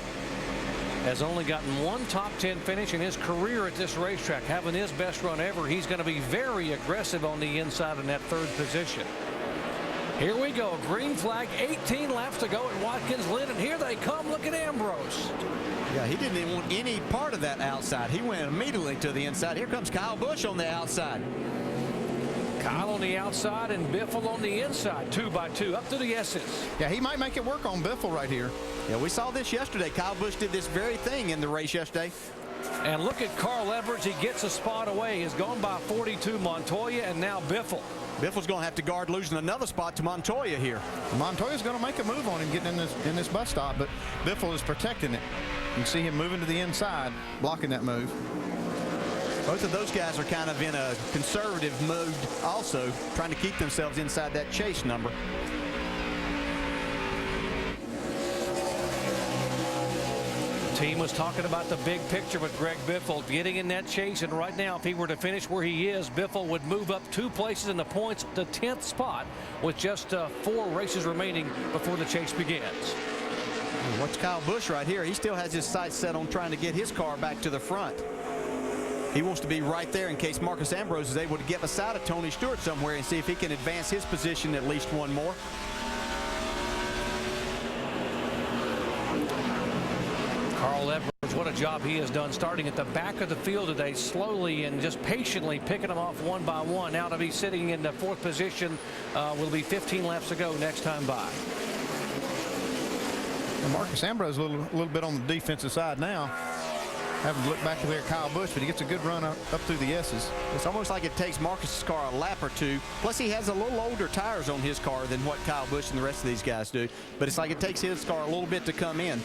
has only gotten 1 top 10 finish in his career at this racetrack, having his best run ever. He's going to be very aggressive on the inside in that 3rd position. Here we go. Green flag, 18 laps to go at Watkins Glen, and here they come. Look at Ambrose. Yeah, he didn't even want any part of that outside. He went immediately to the inside. Here comes Kyle Busch on the outside. Kyle on the outside and Biffle on the inside, 2 by 2 up to the S's. Yeah, he might make it work on Biffle right here. Yeah, we saw this yesterday. Kyle Busch did this very thing in the race yesterday. And look at Carl Edwards. He gets a spot away. He's gone by 42 Montoya, and now Biffle. Biffle's going to have to guard losing another spot to Montoya here. Montoya's going to make a move on him getting in this bus stop, but Biffle is protecting it. You can see him moving to the inside, blocking that move. Both of those guys are kind of in a conservative mood also, trying to keep themselves inside that chase number. The team was talking about the big picture with Greg Biffle getting in that chase, and right now if he were to finish where he is, Biffle would move up 2 places in the points, the 10th spot, with just 4 races remaining before the chase begins. Watch Kyle Busch right here. He still has his sights set on trying to get his car back to the front. He wants to be right there in case Marcus Ambrose is able to get beside of Tony Stewart somewhere and see if he can advance his position at least 1 more. Carl Edwards, what a job he has done starting at the back of the field today, slowly and just patiently picking them off 1 by 1. Now to be sitting in the 4th position will be 15 laps to go next time by. And Marcus Ambrose a little bit on the defensive side now. Having to look back there at Kyle Busch, but he gets a good run up through the S's. It's almost like it takes Marcus's car a lap or two. Plus, he has a little older tires on his car than what Kyle Busch and the rest of these guys do. But it's like it takes his car a little bit to come in.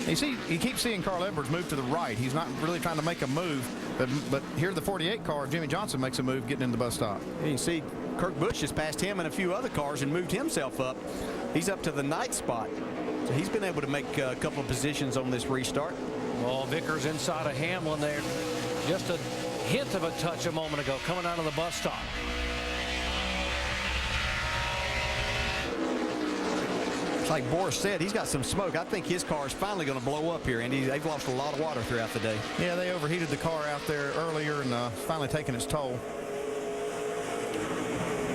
You see, you keep seeing Carl Edwards move to the right. He's not really trying to make a move. But here, the 48 car, Jimmy Johnson makes a move getting in the bus stop. And you see, Kurt Busch has passed him and a few other cars and moved himself up. He's up to the 9th spot. So he's been able to make a couple of positions on this restart. Well, Vickers inside of Hamlin there. Just a hint of a touch a moment ago coming out of the bus stop. It's like Boris said, he's got some smoke. I think his car is finally going to blow up here, and they've lost a lot of water throughout the day. Yeah, they overheated the car out there earlier, and finally taking its toll.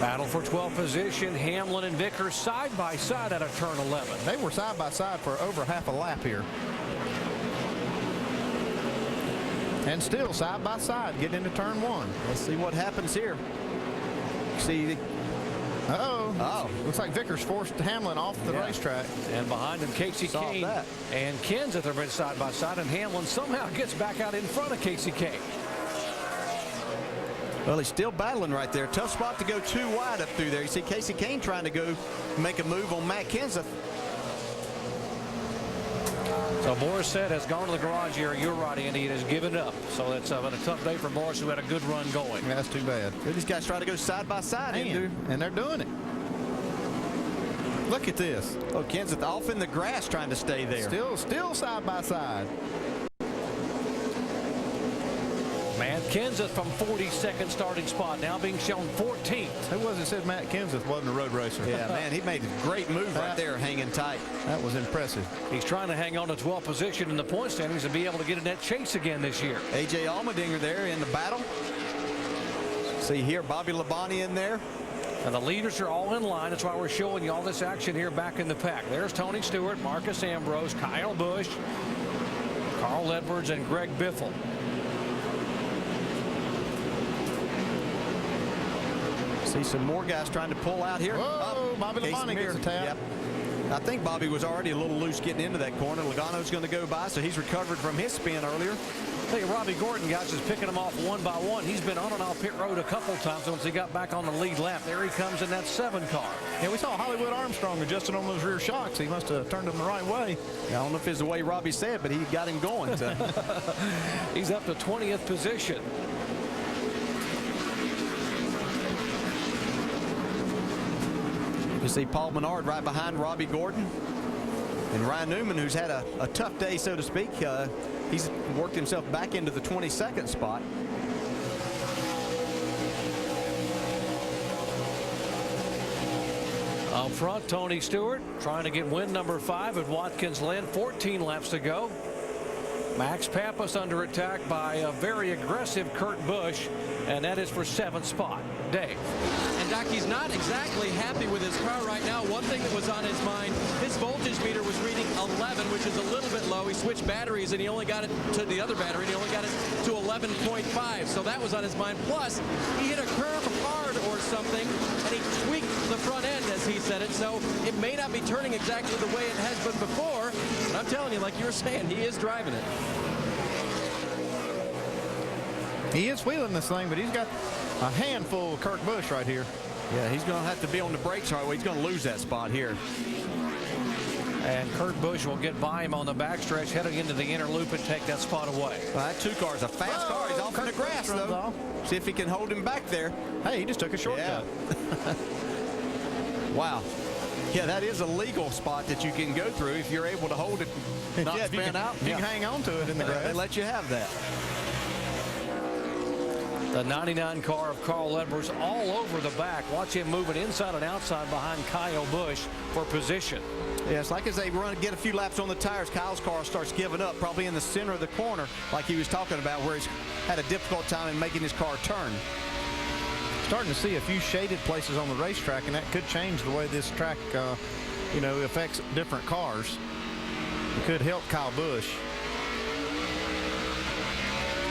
Battle for 12th position. Hamlin and Vickers side by side out of turn 11. They were side by side for over half a lap here. And still side by side getting into turn 1. Let's see what happens here. See. Oh, looks like Vickers forced Hamlin off the racetrack. And behind him, Casey Kane and Kenseth have been side by side, and Hamlin somehow gets back out in front of Casey Kane. Well, he's still battling right there. Tough spot to go too wide up through there. You see Casey Kane trying to go make a move on Matt Kenseth. So Boris said has gone to the garage area. You're right, Andy. It has given up. So it's been a tough day for Boris, who had a good run going. Yeah, that's too bad. These guys try to go side by side. And they're doing it. Look at this. Oh, Kenseth off in the grass trying to stay there. Still side by side. Matt Kenseth from 42nd starting spot, now being shown 14th. Who was it said Matt Kenseth wasn't a road racer? Yeah, man, he made a great move right there, hanging tight. That was impressive. He's trying to hang on to 12th position in the point standings and be able to get in that chase again this year. A.J. Allmendinger there in the battle. See here, Bobby Labonte in there. And the leaders are all in line. That's why we're showing you all this action here back in the pack. There's Tony Stewart, Marcus Ambrose, Kyle Busch, Carl Edwards, and Greg Biffle. See some more guys trying to pull out here. Whoa, Bobby Labonte gets a tap. Yep. I think Bobby was already a little loose getting into that corner. Logano's going to go by, so he's recovered from his spin earlier. I think Robbie Gordon, guys, is picking them off one by one. He's been on and off pit road a couple times once he got back on the lead lap. There he comes in that 7 car. Yeah, we saw Hollywood Armstrong adjusting on those rear shocks. He must have turned them the right way. I don't know if it's the way Robbie said, but he got him going. So. He's up to 20th position. You see Paul Menard right behind Robbie Gordon. And Ryan Newman, who's had a tough day, so to speak, he's worked himself back into the 22nd spot. Up front, Tony Stewart trying to get win number 5 at Watkins Glen. 14 laps to go. Max Pappas under attack by a very aggressive Kurt Busch, and that is for 7th spot. Dave. And Doc, he's not exactly happy with his car right now. One thing that was on his mind, his voltage meter was reading 11, which is a little bit low. He switched batteries, and he only got it to the other battery, and he only got it to 11.5. So that was on his mind. Plus, he hit a curve hard or something, and he tweaked the front end, as he said it. So it may not be turning exactly the way it has been before. But I'm telling you, like you were saying, he is driving it. He is wheeling this thing, but he's got a handful of Kurt Busch right here. Yeah, he's going to have to be on the brakes hard. He's going to lose that spot here. And Kurt Busch will get by him on the backstretch, heading into the inner loop and take that spot away. Well, that 2 car is a fast car. He's off in the grass, though. See if he can hold him back there. Hey, he just took a shortcut. Yeah. Wow. Yeah, that is a legal spot that you can go through if you're able to hold it. Not spin out. You can hang on to it in the grass. They let you have that. The 99 car of Carl Edwards all over the back. Watch him moving inside and outside behind Kyle Busch for position. Yeah, it's like as they get a few laps on the tires, Kyle's car starts giving up, probably in the center of the corner, like he was talking about, where he's had a difficult time in making his car turn. Starting to see a few shaded places on the racetrack, and that could change the way this track, affects different cars. It could help Kyle Busch.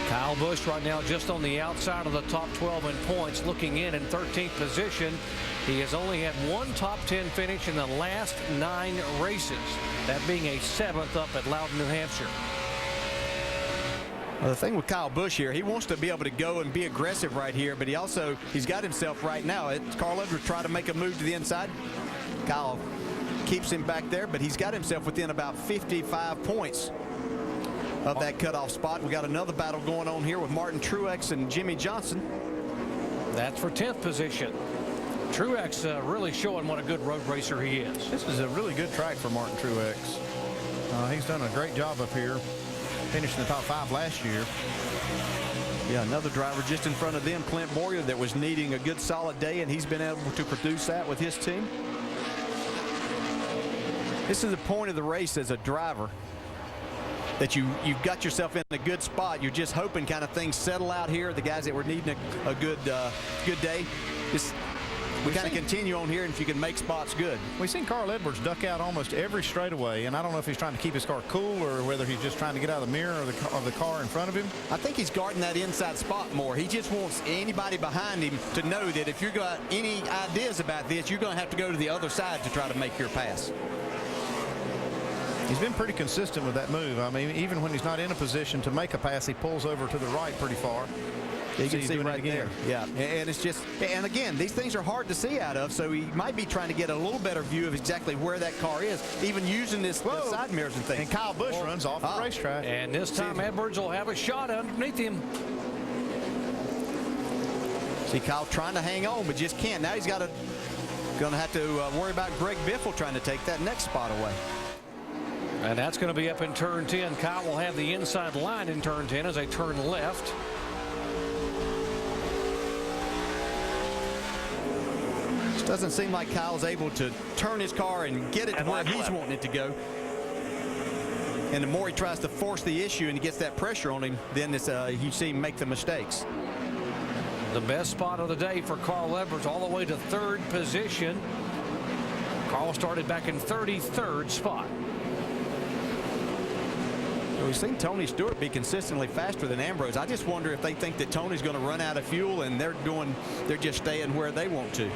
Kyle Busch right now just on the outside of the top 12 in points, looking in 13th position. He has only had one top 10 finish in the last 9 races, that being a 7th up at Loudon, New Hampshire. Well, the thing with Kyle Busch here, he wants to be able to go and be aggressive right here, but he's got himself right now. Carl Edwards trying to make a move to the inside. Kyle keeps him back there, but he's got himself within about 55 points of that cutoff spot. We got another battle going on here with Martin Truex and Jimmy Johnson. That's for 10th position. Truex really showing what a good road racer he is. This is a really good track for Martin Truex. He's done a great job up here, finished in the top 5 last year. Yeah, another driver just in front of them, Clint Boyer, that was needing a good solid day, and he's been able to produce that with his team. This is the point of the race as a driver, that you've got yourself in a good spot. You're just hoping kind of things settle out here. The guys that were needing a good day, we kind of continue on here, and if you can make spots, good. We've seen Carl Edwards duck out almost every straightaway, and I don't know if he's trying to keep his car cool or whether he's just trying to get out of the mirror of the car in front of him. I think he's guarding that inside spot more. He just wants anybody behind him to know that if you've got any ideas about this, you're going to have to go to the other side to try to make your pass. He's been pretty consistent with that move. I mean, even when he's not in a position to make a pass, he pulls over to the right pretty far. You can see right there. Yeah, and it's just, and again, these things are hard to see out of, so he might be trying to get a little better view of exactly where that car is, even using the side mirrors and things. And Kyle Busch runs off the racetrack. And this time Edwards will have a shot underneath him. See Kyle trying to hang on, but just can't. Now he's going to have to worry about Greg Biffle trying to take that next spot away. And that's going to be up in turn 10. Kyle will have the inside line in turn 10 as they turn left. It doesn't seem like Kyle's able to turn his car and get it to where he's wanting it to go. And the more he tries to force the issue and he gets that pressure on him, then you see him make the mistakes. The best spot of the day for Carl Edwards, all the way to 3rd position. Carl started back in 33rd spot. We've seen Tony Stewart be consistently faster than Ambrose. I just wonder if they think that Tony's going to run out of fuel and they're just staying where they want to.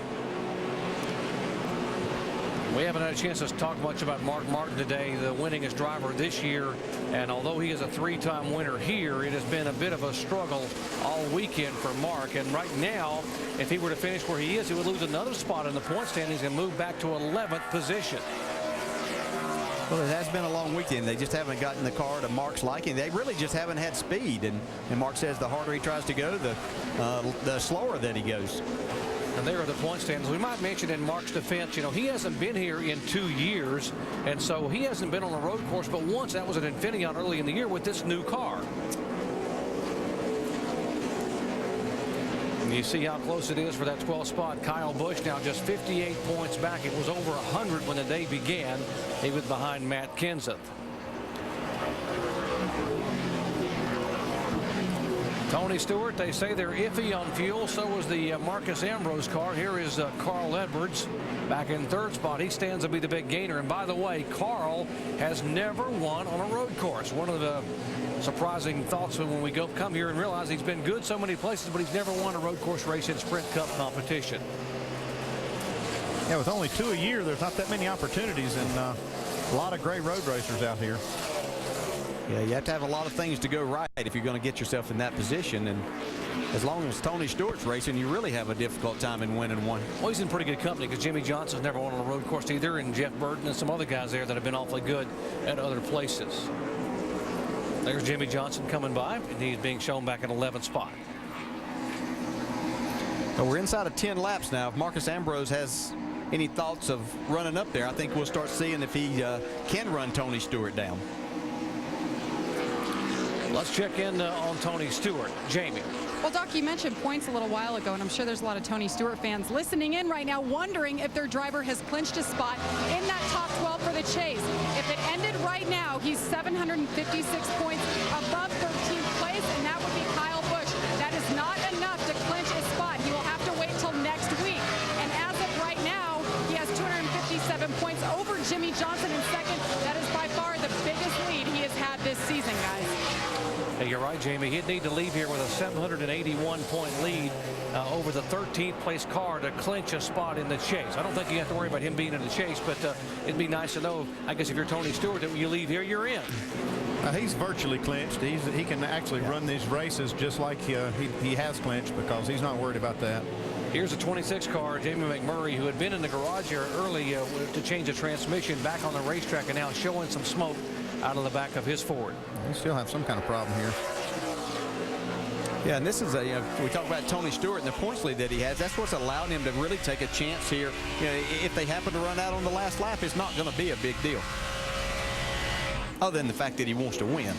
We haven't had a chance to talk much about Mark Martin today, the winningest driver this year. And although he is a 3-time winner here, it has been a bit of a struggle all weekend for Mark. And right now, if he were to finish where he is, he would lose another spot in the point standings and move back to 11th position. Well, it has been a long weekend. They just haven't gotten the car to Mark's liking. They really just haven't had speed. And Mark says the harder he tries to go, the slower that he goes. And there are the point standings. We might mention in Mark's defense, he hasn't been here in 2 years, and so he hasn't been on a road course but once. That was at Infineon early in the year with this new car. And you see how close it is for that 12th spot. Kyle Busch now just 58 points back. It was over 100 when the day began. He was behind Matt Kenseth. Tony Stewart, they say they're iffy on fuel. So was the Marcus Ambrose car. Here is Carl Edwards back in 3rd spot. He stands to be the big gainer. And by the way, Carl has never won on a road course. One of the surprising thoughts when we come here and realize he's been good so many places, but he's never won a road course race in Sprint Cup competition. Yeah, with only 2 a year, there's not that many opportunities, and a lot of great road racers out here. Yeah, you have to have a lot of things to go right if you're going to get yourself in that position. And as long as Tony Stewart's racing, you really have a difficult time in winning one. Well, he's in pretty good company because Jimmy Johnson's never won on a road course either, and Jeff Burton and some other guys there that have been awfully good at other places. There's Jimmy Johnson coming by, and he's being shown back in 11th spot. Well, we're inside of 10 laps now. If Marcus Ambrose has any thoughts of running up there, I think we'll start seeing if he can run Tony Stewart down. Let's check in on Tony Stewart. Jamie. Well, Doc, you mentioned points a little while ago, and I'm sure there's a lot of Tony Stewart fans listening in right now wondering if their driver has clinched a spot in that top 12 for the chase. If it ended right now, he's 756 points above 13th place, and that would be Kyle Busch. That is not enough to clinch a spot. He will have to wait till next week. And as of right now, he has 257 points over Jimmy Johnson in second. That is by far the biggest lead he has had this season, guys. Hey, you're right, Jamie. He'd need to leave here with a 781-point lead over the 13th place car to clinch a spot in the chase. I don't think you have to worry about him being in the chase, but it'd be nice to know, I guess, if you're Tony Stewart, that when you leave here, you're in. He's virtually clinched. He can actually run these races just like he has clinched, because he's not worried about that. Here's a 26 car, Jamie McMurray, who had been in the garage here early to change the transmission, back on the racetrack, and now showing some smoke out of the back of his Ford. He still have some kind of problem here. Yeah, and this is we talk about Tony Stewart and the points lead that he has. That's what's allowed him to really take a chance here. You know, if they happen to run out on the last lap, it's not going to be a big deal, other than the fact that he wants to win.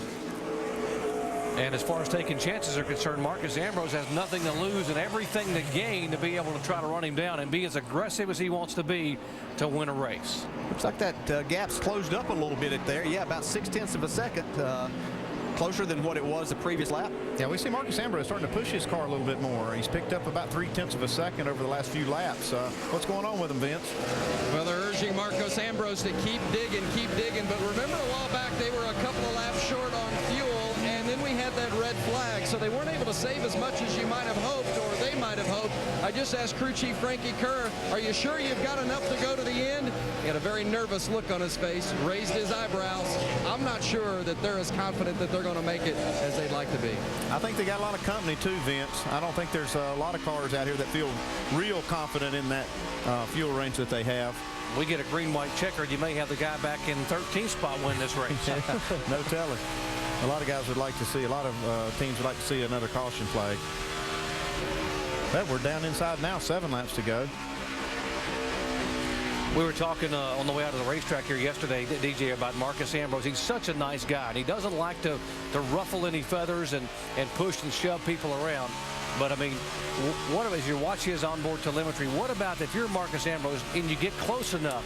And as far as taking chances are concerned, Marcus Ambrose has nothing to lose and everything to gain to be able to try to run him down and be as aggressive as he wants to be to win a race. Looks like that gap's closed up a little bit there. Yeah, about 0.6 of a second. Closer than what it was the previous lap. Yeah, we see Marcus Ambrose starting to push his car a little bit more. He's picked up about 0.3 of a second over the last few laps. What's going on with him, Vince? Well, they're urging Marcos Ambrose to keep digging. But remember, a while back they were a couple of laps short on fuel, and then we had that red flag, so they weren't able to save as much as you might have hoped, or they might have hoped. I just asked crew chief Frankie Kerr, are you sure you've got enough to go to the end? He had a very nervous look on his face, raised his eyebrows. I'm not sure that they're as confident that they're going to make it as they'd like to be. I think they got a lot of company too, Vince. I don't think there's a lot of cars out here that feel real confident in that fuel range that they have. We get a green-white checkered, you may have the guy back in 13th spot win this race. No telling. A lot of guys would like to see, a lot of teams would like to see another caution flag. But we're down inside now, 7 laps to go. We were talking on the way out of the racetrack here yesterday, DJ, about Marcus Ambrose. He's such a nice guy, and he doesn't like to ruffle any feathers and push and shove people around. But, I mean, what as you watch his onboard telemetry, what about if you're Marcus Ambrose and you get close enough,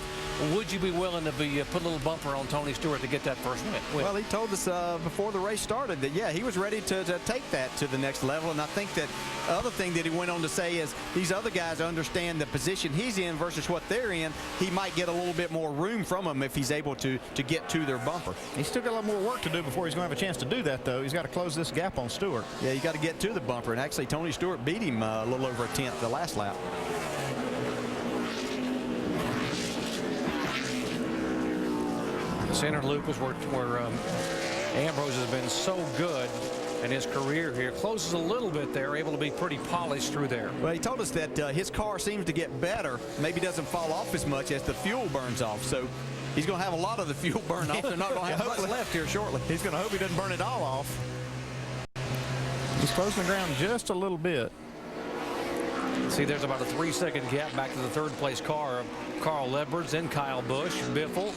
would you be willing to put a little bumper on Tony Stewart to get that first win? Well, he told us before the race started that, yeah, he was ready to take that to the next level. And I think that the other thing that he went on to say is these other guys understand the position he's in versus what they're in. He might get a little bit more room from them if he's able to get to their bumper. He's still got a lot more work to do before he's going to have a chance to do that, though. He's got to close this gap on Stewart. Yeah, you got to get to the bumper. And actually, Tony Stewart beat him a little over a tenth the last lap. The center loop is where Ambrose has been so good in his career here. Closes a little bit there, able to be pretty polished through there. Well, he told us that his car seems to get better, maybe doesn't fall off as much as the fuel burns off. So he's going to have a lot of the fuel burn off. They're not going to have much left here shortly. He's going to hope he doesn't burn it all off. He's closing the ground just a little bit. See, there's about a 3-second gap back to the third-place car of Carl Edwards, then Kyle Busch, Biffle,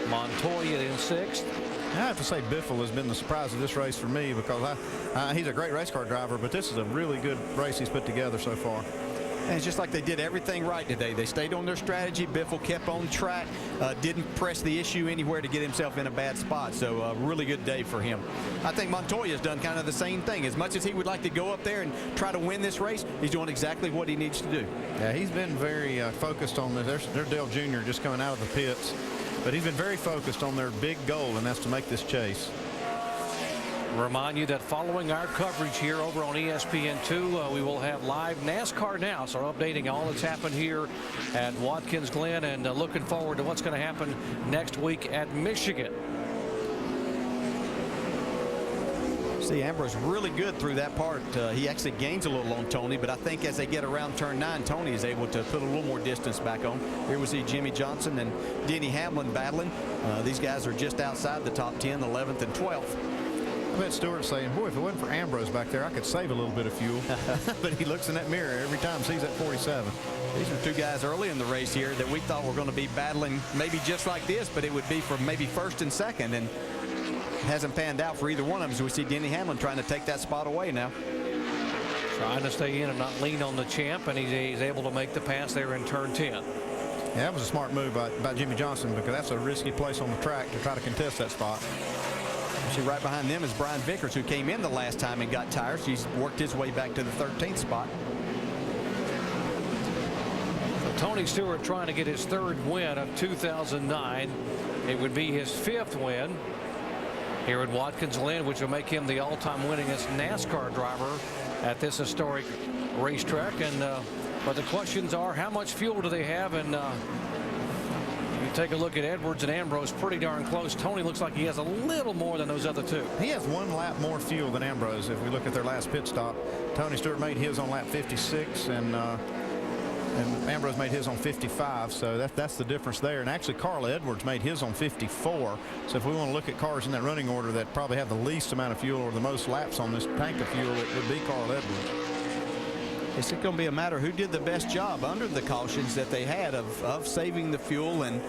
Montoya in 6th. I have to say Biffle has been the surprise of this race for me, because he's a great race car driver, but this is a really good race he's put together so far. And it's just like they did everything right today. They stayed on their strategy. Biffle kept on track, didn't press the issue anywhere to get himself in a bad spot. So a really good day for him. I think Montoya's done kind of the same thing. As much as he would like to go up there and try to win this race, he's doing exactly what he needs to do. Yeah, he's been very focused on this. There's Dale Jr. just coming out of the pits. But he's been very focused on their big goal, and that's to make this chase. Remind you that following our coverage here over on ESPN2, we will have live NASCAR Now. So updating all that's happened here at Watkins Glen, and looking forward to what's going to happen next week at Michigan. See, Ambrose really good through that part. He actually gains a little on Tony, but I think as they get around turn 9, Tony is able to put a little more distance back on. Here we see Jimmy Johnson and Denny Hamlin battling. These guys are just outside the top 10, 11th and 12th. I bet Stewart's saying, boy, if it wasn't for Ambrose back there, I could save a little bit of fuel. But he looks in that mirror every time, sees that 47. These are 2 guys early in the race here that we thought were going to be battling maybe just like this, but it would be for maybe 1st and 2nd. And hasn't panned out for either one of them, so we see Denny Hamlin trying to take that spot away now. Trying to stay in and not lean on the champ, and he's able to make the pass there in turn 10. Yeah, that was a smart move by Jimmy Johnson, because that's a risky place on the track to try to contest that spot. See, right behind them is Brian Vickers, who came in the last time and got tires. He's worked his way back to the 13th spot. So Tony Stewart trying to get his 3rd win of 2009. It would be his 5th win here at Watkins Glen, which will make him the all-time winningest NASCAR driver at this historic racetrack. And but the questions are, how much fuel do they have? And you take a look at Edwards and Ambrose, pretty darn close. Tony looks like he has a little more than those other two. He has 1 lap more fuel than Ambrose. If we look at their last pit stop, Tony Stewart made his on lap 56, and Ambrose made his on 55, so that's the difference there. And actually Carl Edwards made his on 54. So if we want to look at cars in that running order that probably have the least amount of fuel or the most laps on this tank of fuel, it would be Carl Edwards. It's going to be a matter who did the best job under the cautions that they had of saving the fuel and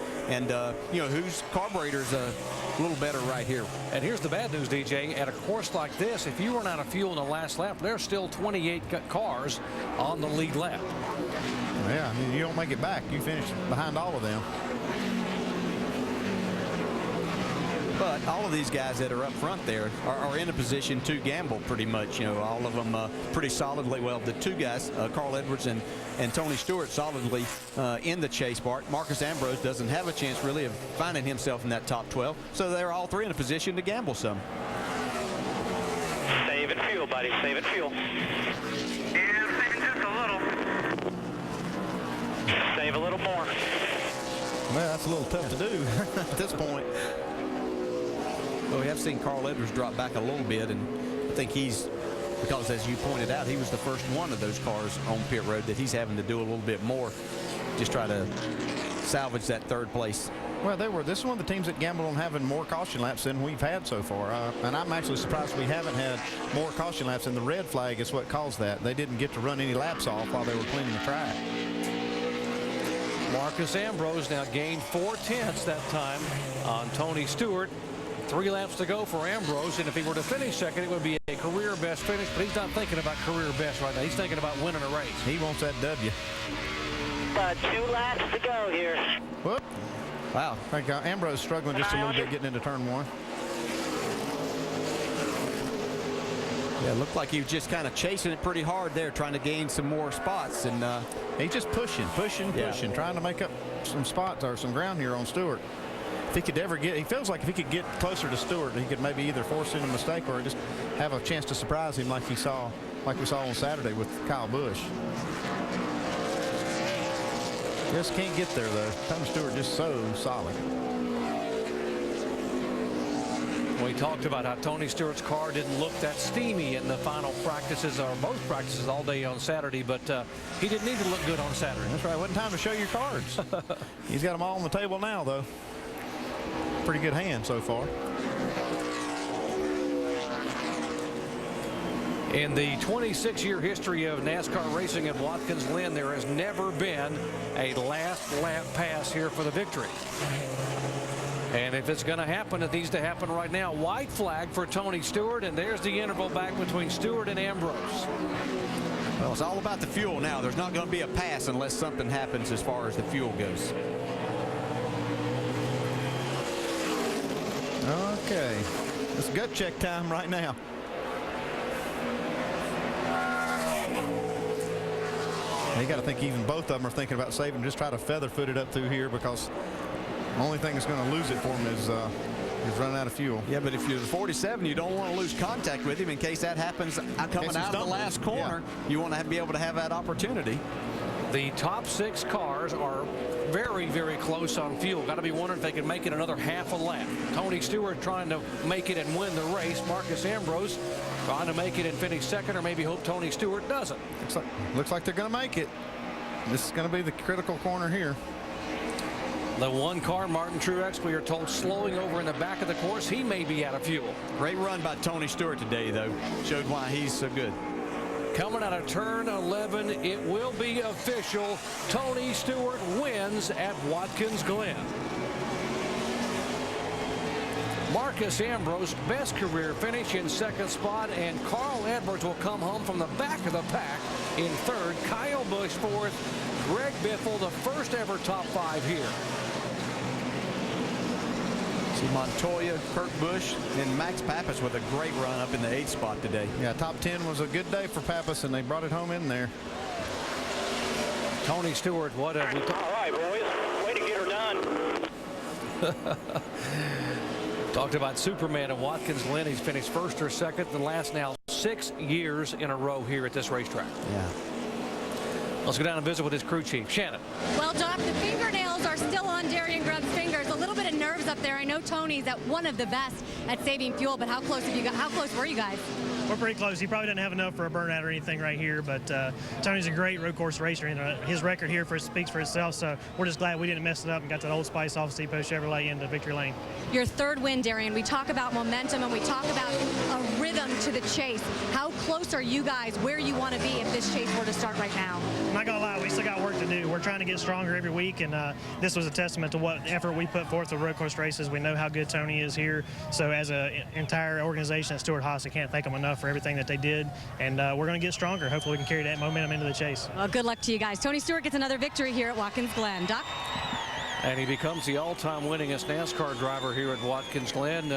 you know, whose carburetor's a little better right here. And here's the bad news, DJ. At a course like this, if you run out of fuel in the last lap, there's still 28 cars on the lead lap. Yeah, I mean, you don't make it back. You finish behind all of them. But all of these guys that are up front there are in a position to gamble pretty much. You know, all of them pretty solidly. Well, the two guys, Carl Edwards and Tony Stewart, solidly in the chase part. Marcus Ambrose doesn't have a chance really of finding himself in that top 12. So they're all three in a position to gamble some. Saving fuel, buddy. Saving fuel. Yeah, saving just a little. Save a little more. Well, that's a little tough to do at this point. Well, we have seen Carl Edwards drop back a little bit, and I think he's, because as you pointed out, he was the first one of those cars on pit road that he's having to do a little bit more, just try to salvage that third place. Well, this is one of the teams that gambled on having more caution laps than we've had so far. And I'm actually surprised we haven't had more caution laps, and the red flag is what caused that. They didn't get to run any laps off while they were cleaning the track. Marcus Ambrose now gained 4/10 that time on Tony Stewart. 3 laps to go for Ambrose, and if he were to finish second, it would be a career best finish, but he's not thinking about career best right now. He's thinking about winning a race. He wants that W. 2 laps to go here. Whoop. Wow. I think Ambrose struggling just a little bit getting into turn 1. Yeah, it looked like he was just kind of chasing it pretty hard there, trying to gain some more spots. And he's just pushing, trying to make up some spots or some ground here on Stewart. If he could ever get, he feels like if he could get closer to Stewart, he could maybe either force in a mistake or just have a chance to surprise him like we saw on Saturday with Kyle Busch. Just can't get there though. Tony Stewart just so solid. We talked about how Tony Stewart's car didn't look that steamy in the final practices, or both practices all day on Saturday, but he didn't need to look good on Saturday. That's right. It wasn't time to show your cards. He's got them all on the table now, though. Pretty good hand so far. In the 26-year history of NASCAR racing at Watkins Glen, there has never been a last lap pass here for the victory. And if it's going to happen, it needs to happen right now. White flag for Tony Stewart, and there's the interval back between Stewart and Ambrose. Well, it's all about the fuel now. There's not going to be a pass unless something happens as far as the fuel goes. Okay, it's gut check time right now. You got to think even both of them are thinking about saving, just try to feather foot it up through here, because the only thing that's going to lose it for him is running out of fuel. Yeah, but if you're the 47, you don't want to lose contact with him in case that happens coming out of the last corner. Yeah. You want to be able to have that opportunity. The top 6 cars are very, very close on fuel. Got to be wondering if they can make it another half a lap. Tony Stewart trying to make it and win the race. Marcus Ambrose trying to make it and finish second, or maybe hope Tony Stewart doesn't. Looks like they're going to make it. This is going to be the critical corner here. The one car, Martin Truex, we are told, slowing over in the back of the course. He may be out of fuel. Great run by Tony Stewart today, though. Showed why he's so good. Coming out of turn 11, it will be official. Tony Stewart wins at Watkins Glen. Marcus Ambrose, best career finish in second spot, and Carl Edwards will come home from the back of the pack in third. Kyle Busch fourth. Greg Biffle, the first ever top 5 here. See Montoya, Kurt Busch, and Max Pappas with a great run up in the 8th spot today. Yeah, top 10 was a good day for Pappas, and they brought it home in there. Tony Stewart, what have we All right, boys. Way to get her done. Talked about Superman and Watkins Glen. He's finished first or second in the last now 6 years in a row here at this racetrack. Yeah. Let's go down and visit with his crew chief, Shannon. Well, Doc, the fingernails are still on Darian Grubb's fingers. A little bit of nerves up there. I know Tony's at one of the best at saving fuel, but how close were you guys? We're pretty close. He probably didn't have enough for a burnout or anything right here, but Tony's a great road course racer, and his record here speaks for itself, so we're just glad we didn't mess it up and got that Old Spice off Depot Chevrolet into victory lane. Your third win, Darian. We talk about momentum and we talk about a rhythm to the chase. How close are you guys where you want to be if this chase were to start right now? I'm not going to lie, we still got work to do. We're trying to get stronger every week, and this was a testament to what effort we put forth with road course races. We know how good Tony is here, so as an entire organization at Stewart-Haas, I can't thank them enough for everything that they did, and we're going to get stronger. Hopefully we can carry that momentum into the chase. Well, good luck to you guys. Tony Stewart gets another victory here at Watkins Glen. Doc? And he becomes the all-time winningest NASCAR driver here at Watkins Glen.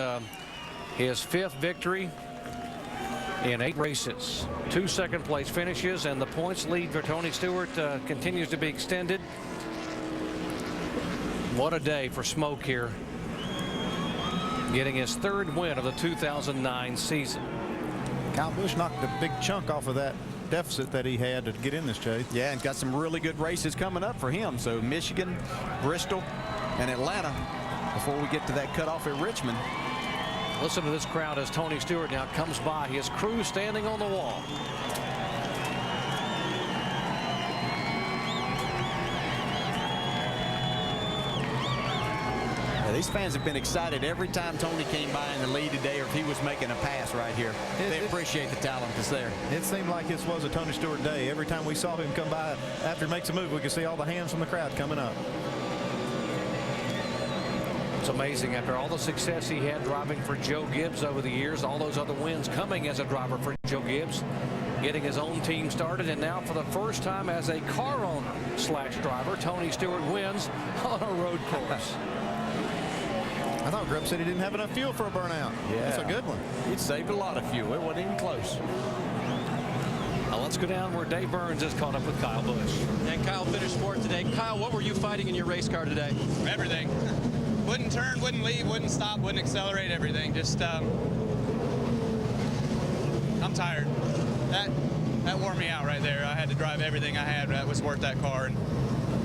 His 5th victory in 8 races. 2 second-place finishes, and the points lead for Tony Stewart continues to be extended. What a day for Smoke here, getting his 3rd win of the 2009 season. Kyle Busch knocked a big chunk off of that deficit that he had to get in this chase. Yeah, and got some really good races coming up for him. So Michigan, Bristol, and Atlanta before we get to that cutoff at Richmond. Listen to this crowd as Tony Stewart now comes by. His crew standing on the wall. These fans have been excited every time Tony came by in the lead today, or if he was making a pass right here. They appreciate the talent that's there. It seemed like this was a Tony Stewart day. Every time we saw him come by after he makes a move, we could see all the hands from the crowd coming up. It's amazing, after all the success he had driving for Joe Gibbs over the years, all those other wins coming as a driver for Joe Gibbs, getting his own team started, and now for the first time as a car owner / driver, Tony Stewart wins on a road course. I thought Grubb said he didn't have enough fuel for a burnout. Yeah. That's a good one. It saved a lot of fuel. It wasn't even close. Now let's go down where Dave Burns is caught up with Kyle Busch. And Kyle finished 4th today. Kyle, what were you fighting in your race car today? Everything. Wouldn't turn, wouldn't leave, wouldn't stop, wouldn't accelerate, everything. Just, I'm tired. That wore me out right there. I had to drive everything I had that was worth that car, and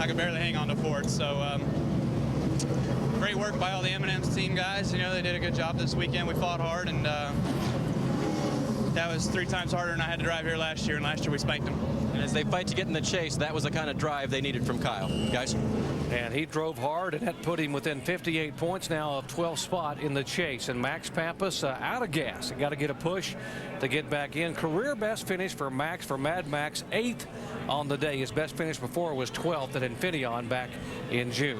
I could barely hang on to 4th. So, great work by all the M&M's team guys. You know, they did a good job this weekend. We fought hard, and that was 3 times harder than I had to drive here last year, and last year we spanked them. And as they fight to get in the chase, that was the kind of drive they needed from Kyle. Guys? And he drove hard, and that put him within 58 points now of 12th spot in the chase. And Max Pappas out of gas. Got to get a push to get back in. Career best finish for Max, for Mad Max, 8th on the day. His best finish before was 12th at Infineon back in June.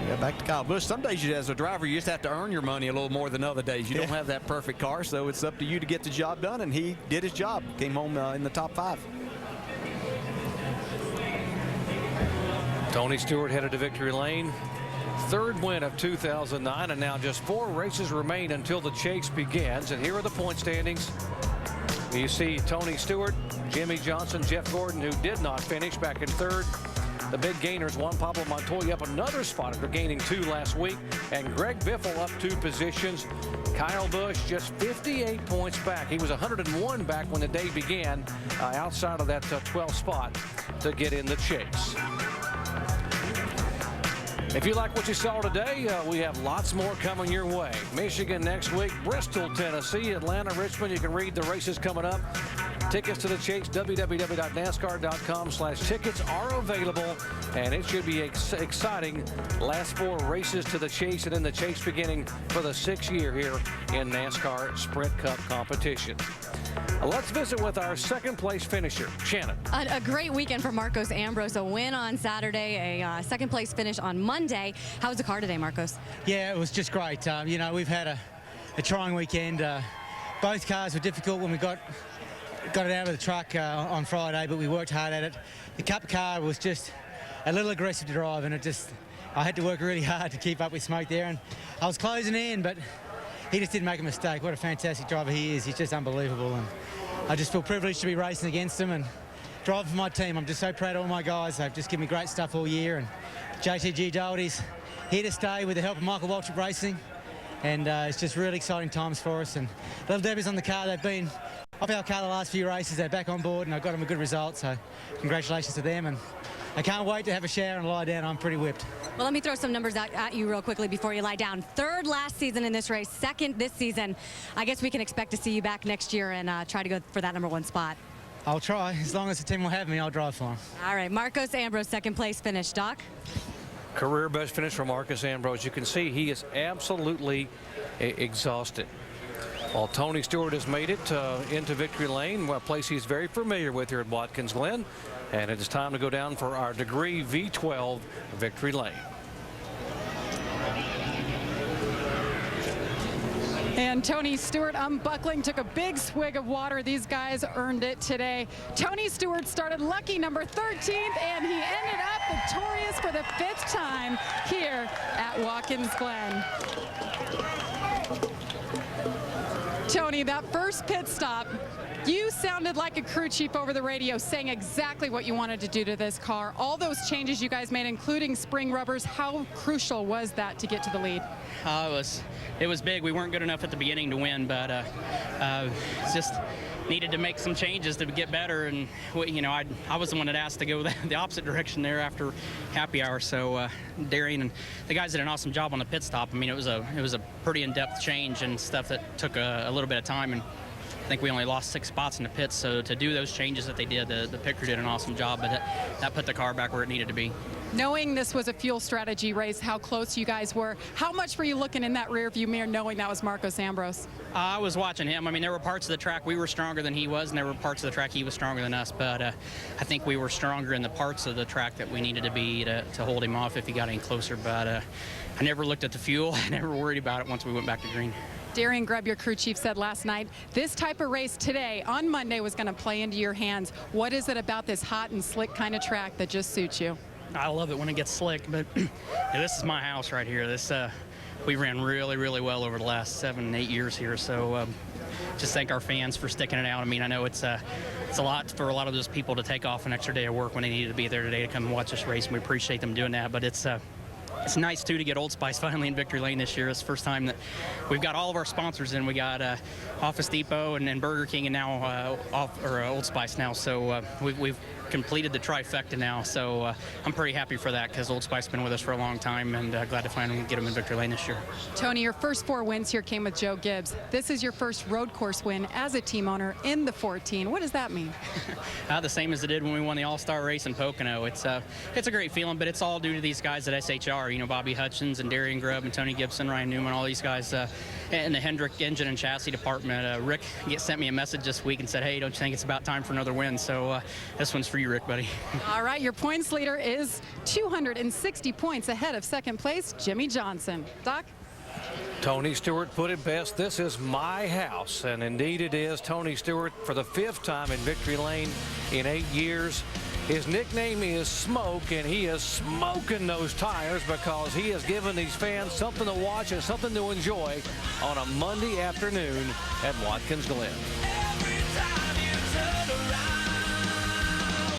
Yeah, back to Kyle Busch. Some days, as a driver, you just have to earn your money a little more than other days. You don't have that perfect car, so it's up to you to get the job done, and he did his job. Came home in the top 5. Tony Stewart headed to victory lane. 3rd win of 2009, and now just 4 races remain until the chase begins. And here are the point standings. You see Tony Stewart, Jimmy Johnson, Jeff Gordon, who did not finish, back in 3rd. The big gainers, Juan Pablo Montoya up another spot after gaining 2 last week, and Greg Biffle up 2 positions. Kyle Busch just 58 points back. He was 101 back when the day began, outside of that 12th spot to get in the chase. If you like what you saw today, we have lots more coming your way. Michigan next week, Bristol, Tennessee, Atlanta, Richmond. You can read the races coming up. Tickets to the chase, www.nascar.com/tickets are available, and it should be exciting. Last 4 races to the chase, and in the chase beginning for the 6th year here in NASCAR Sprint Cup competition. Let's visit with our 2nd place finisher, Shannon. A great weekend for Marcos Ambrose. A win on Saturday, a 2nd place finish on Monday. How was the car today, Marcos? Yeah, it was just great. You know, we've had a trying weekend. Both cars were difficult when we got it out of the truck on Friday, but we worked hard at it. The Cup car was just a little aggressive to drive, and I had to work really hard to keep up with Smoke there, and I was closing in, but he just didn't make a mistake. What a fantastic driver he is. He's just unbelievable, and I just feel privileged to be racing against him and driving for my team. I'm just so proud of all my guys. They've just given me great stuff all year, and JTG Doherty's here to stay with the help of Michael Waltrip Racing. and it's just really exciting times for us. And Little Debbie's on the car. They've been off our car the last few races. They're back on board, and I got them a good result, so congratulations to them. And I can't wait to have a shower and lie down. I'm pretty whipped. Well, let me throw some numbers at you real quickly before you lie down. 3rd last season in this race, 2nd this season. I guess we can expect to see you back next year and try to go for that #1 spot. I'll try. As long as the team will have me, I'll drive for them. All right, Marcos Ambrose, 2nd place finish. Doc? Career best finish for Marcos Ambrose. You can see he is absolutely exhausted. While Tony Stewart has made it into victory lane, a place he's very familiar with here at Watkins Glen. And it is time to go down for our Degree V12 victory lane. And Tony Stewart unbuckling, took a big swig of water. These guys earned it today. Tony Stewart started lucky number 13th, and he ended up victorious for the 5th time here at Watkins Glen. Tony, that first pit stop, you sounded like a crew chief over the radio saying exactly what you wanted to do to this car. All those changes you guys made, including spring rubbers, how crucial was that to get to the lead? It was big. We weren't good enough at the beginning to win, but just needed to make some changes to get better. And you know, I was the one that asked to go the opposite direction there after happy hour. So Darian and the guys did an awesome job on the pit stop. I mean, it was a pretty in-depth change and stuff that took a little bit of time. And I think we only lost 6 spots in the pits, so to do those changes that they did, the pit crew did an awesome job, but that put the car back where it needed to be. Knowing this was a fuel strategy race, how close you guys were, how much were you looking in that rear view mirror knowing that was Marcos Ambrose? I was watching him. I mean, there were parts of the track we were stronger than he was, and there were parts of the track he was stronger than us, but I think we were stronger in the parts of the track that we needed to be to hold him off if he got any closer, but I never looked at the fuel. I never worried about it once we went back to green. Darian Grubb, your crew chief, said last night, this type of race today, on Monday, was going to play into your hands. What is it about this hot and slick kind of track that just suits you? I love it when it gets slick, but this is my house right here. This we ran really, really well over the last 7, 8 years here, so just thank our fans for sticking it out. I mean, I know it's a lot for a lot of those people to take off an extra day of work when they needed to be there today to come and watch this race, and we appreciate them doing that, but it's nice, too, to get Old Spice finally in victory lane this year. It's the first time that we've got all of our sponsors in. We got Office Depot and Burger King and now Old Spice now. So we've completed the trifecta now. So I'm pretty happy for that because Old Spice has been with us for a long time, and glad to finally get them in victory lane this year. Tony, your first 4 wins here came with Joe Gibbs. This is your first road course win as a team owner in the 14. What does that mean? The same as it did when we won the All-Star race in Pocono. It's a great feeling, but it's all due to these guys at SHR. You know, Bobby Hutchins and Darian Grubb and Tony Gibson, Ryan Newman, all these guys in the Hendrick engine and chassis department. Rick sent me a message this week and said, hey, don't you think it's about time for another win? So this one's for you, Rick, buddy. All right, your points leader is 260 points ahead of second place, Jimmy Johnson. Doc? Tony Stewart put it best. This is my house, and indeed it is. Tony Stewart for the 5th time in victory lane in 8 years. His nickname is Smoke, and he is smoking those tires because he has given these fans something to watch and something to enjoy on a Monday afternoon at Watkins Glen.